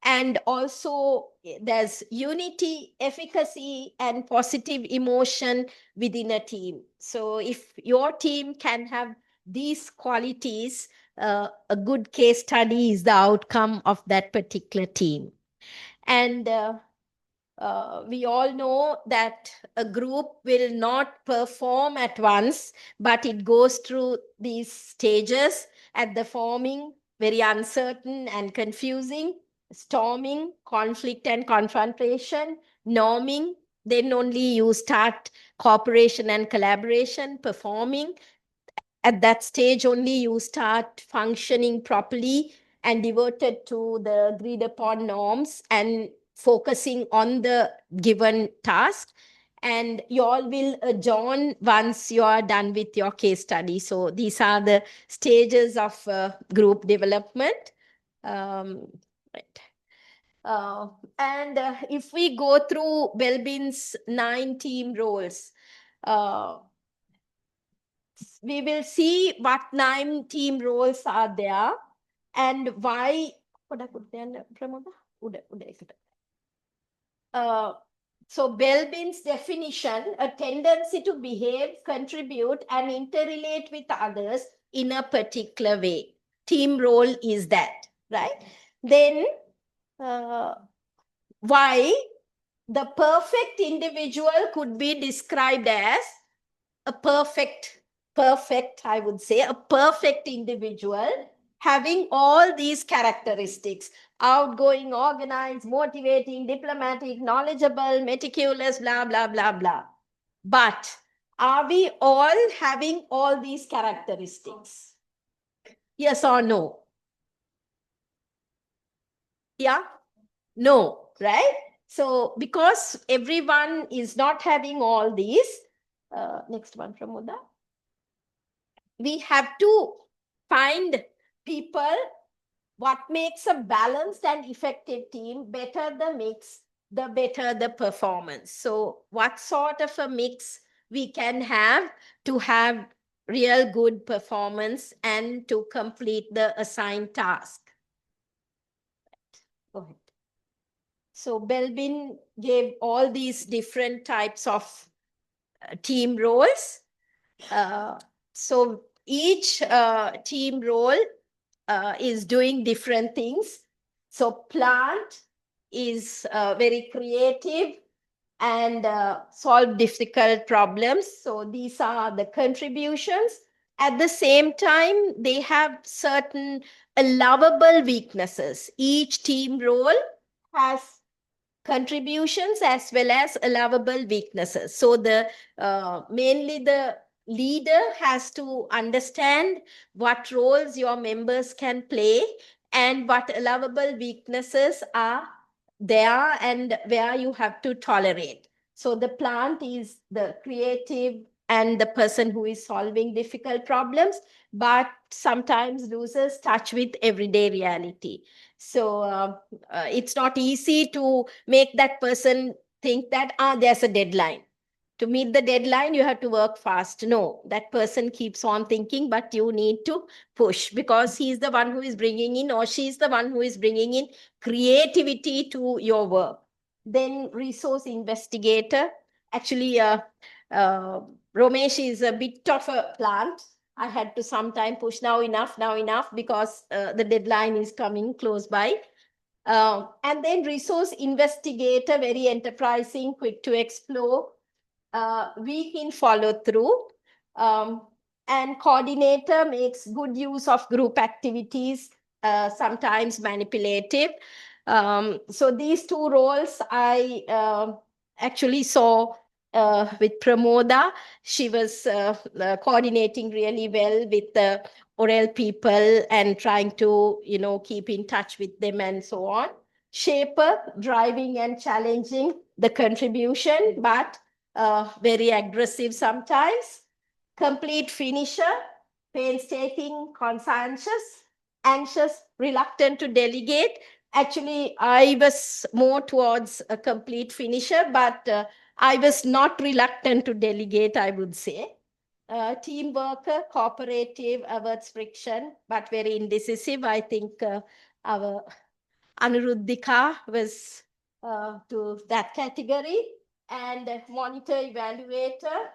And also there's unity, efficacy, and positive emotion within a team. So if your team can have these qualities, a good case study is the outcome of that particular team. And we all know that a group will not perform at once, but it goes through these stages at the forming, very uncertain and confusing, storming, conflict and confrontation, norming, then only you start cooperation and collaboration, performing. At that stage only you start functioning properly and devoted to the agreed upon norms and focusing on the given task. And you all will adjourn once you are done with your case study. So these are the stages of group development. Right. And if we go through Belbin's 9 team roles, we will see what 9 team roles are there and why. So Belbin's definition, a tendency to behave, contribute, and interrelate with others in a particular way. Team role is that, right? Then why the perfect individual could be described as a perfect, I would say, a perfect individual having all these characteristics: outgoing, organized, motivating, diplomatic, knowledgeable, meticulous, blah, blah, blah, blah. But Are we all having all these characteristics? Yes or no? Yeah? No, right? So because everyone is not having all these, next one from Uda. We have to find people what makes a balanced and effective team. Better the mix, the better the performance. So what sort of a mix we can have to have real good performance and to complete the assigned task? Go ahead. So Belbin gave all these different types of team roles. So each team role is doing different things. So plant is very creative and solve difficult problems. So these are the contributions. At the same time, they have certain allowable weaknesses. Each team role has contributions as well as allowable weaknesses. So the mainly the leader has to understand what roles your members can play and what allowable weaknesses are there and where you have to tolerate. So the plant is the creative and the person who is solving difficult problems, but sometimes loses touch with everyday reality. So it's not easy to make that person think that there's a deadline. To meet the deadline, you have to work fast. No, that person keeps on thinking, but you need to push because he's the one who is bringing in, or she's the one who is bringing in creativity to your work. Then resource investigator. Actually, Romesh is a bit of a plant. I had to sometime push now enough, because the deadline is coming close by. And then resource investigator, very enterprising, quick to explore, weak in follow through. And coordinator makes good use of group activities, sometimes manipulative. So these two roles I actually saw with Pramoda. She was coordinating really well with the Oral people and trying to, keep in touch with them and so on. Shaper, driving and challenging the contribution, but very aggressive sometimes. Complete finisher, painstaking, conscientious, anxious, reluctant to delegate. Actually, I was more towards a complete finisher, but I was not reluctant to delegate, I would say. Team worker, cooperative, averts friction, but very indecisive. I think our Anuruddhika was to that category. And monitor evaluator,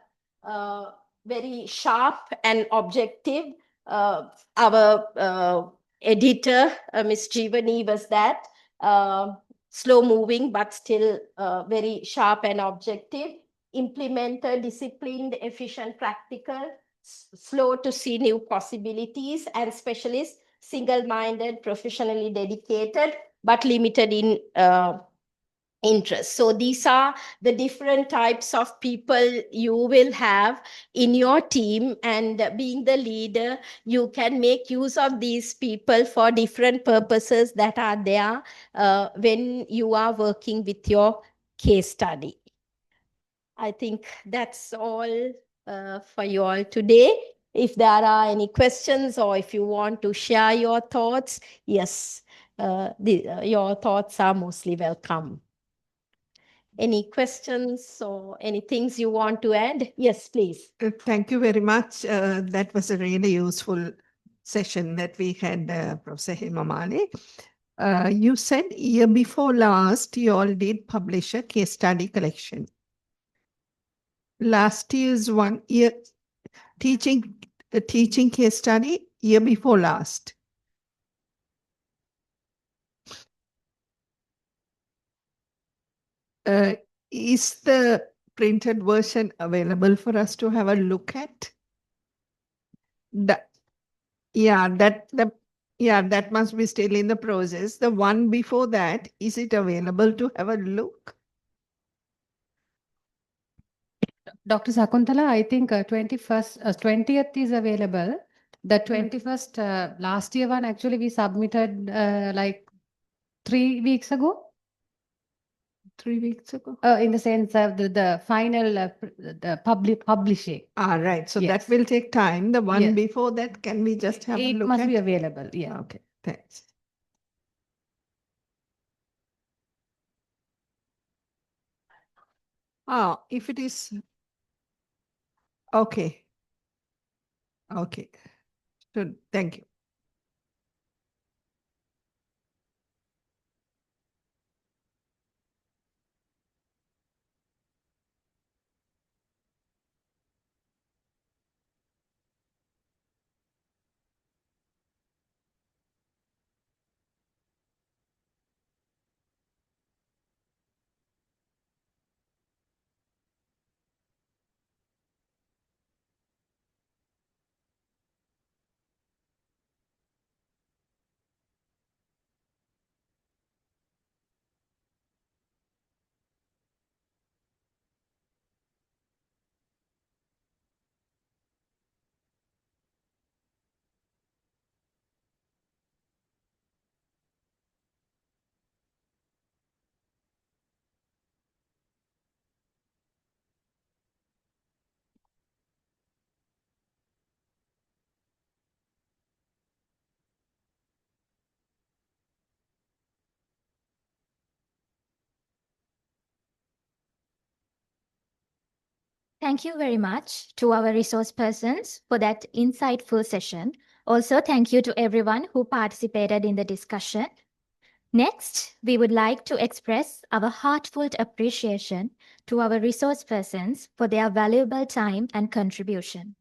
very sharp and objective. Our editor, Miss Jeevani, was that. Slow moving, but still very sharp and objective. Implementer, disciplined, efficient, practical, slow to see new possibilities, and specialist, single-minded, professionally dedicated, but limited in interest. So these are the different types of people you will have in your team, and being the leader, you can make use of these people for different purposes that are there when you are working with your case study. I think that's all for you all today. If there are any questions or if you want to share your thoughts, yes, your thoughts are mostly welcome. Any questions or any things you want to add? Yes, please. Thank you very much. That was a really useful session that we had, Professor Hemamali. You said year before last, you all did publish a case study collection. Last year's one year teaching case study, year before last. Is the printed version available for us to have a look at? That must be still in the process. The one before that, is it available to have a look? Dr. Sakuntala, I think 20th is available. The 21st, last year one, actually we submitted like 3 weeks ago. 3 weeks ago. In the sense of the final the publishing. Right. So Yes. that will take time. The one Yes. before that, can we just have a It look must at? be available. Yeah. Okay, thanks. If it is, okay. Okay. Good. Thank you. Thank you very much to our resource persons for that insightful session. Also, thank you to everyone who participated in the discussion. Next, we would like to express our heartfelt appreciation to our resource persons for their valuable time and contribution.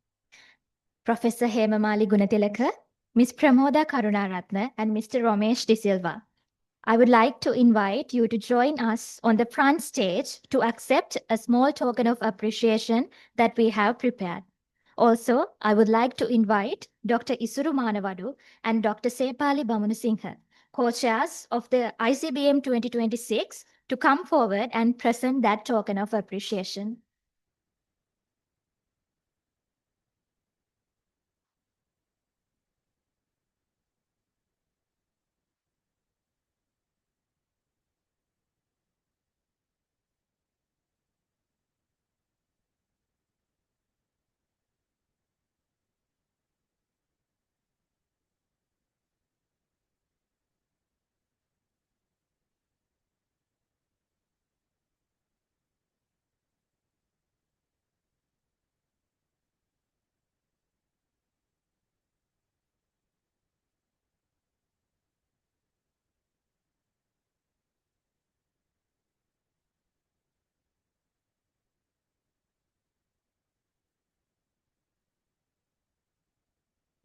Professor Hemamali Gunatilaka, Ms. Pramoda Karunaratne, and Mr. Ramesh De Silva. I would like to invite you to join us on the front stage to accept a small token of appreciation that we have prepared. Also, I would like to invite Dr. Isuru Manavadu and Dr. Sepali Bamunusinghe, co-chairs of the ICBM 2026, to come forward and present that token of appreciation.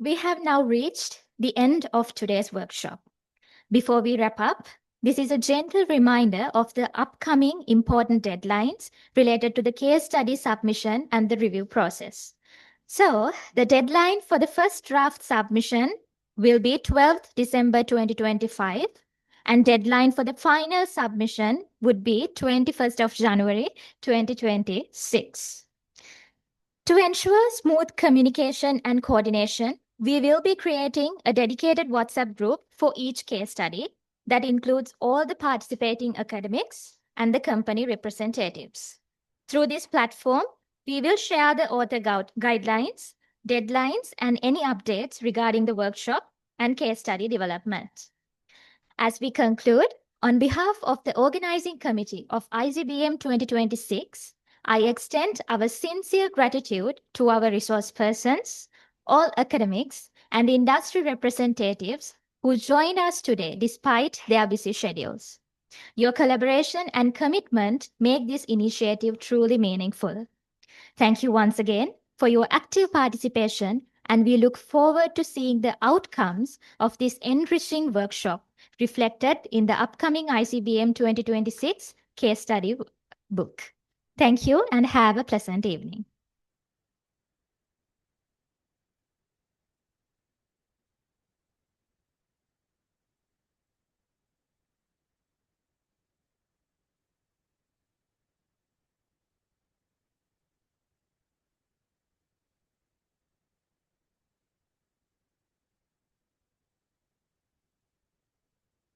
We have now reached the end of today's workshop. Before we wrap up, this is a gentle reminder of the upcoming important deadlines related to the case study submission and the review process. So, the deadline for the first draft submission will be 12th December 2025, and deadline for the final submission would be 21st of January 2026. To ensure smooth communication and coordination, we will be creating a dedicated WhatsApp group for each case study that includes all the participating academics and the company representatives. Through this platform, we will share the author guidelines, deadlines, and any updates regarding the workshop and case study development. As we conclude, on behalf of the organizing committee of ICBM 2026, I extend our sincere gratitude to our resource persons, all academics, and industry representatives who joined us today despite their busy schedules. Your collaboration and commitment make this initiative truly meaningful. Thank you once again for your active participation, and we look forward to seeing the outcomes of this enriching workshop reflected in the upcoming ICBM 2026 case study book. Thank you and have a pleasant evening.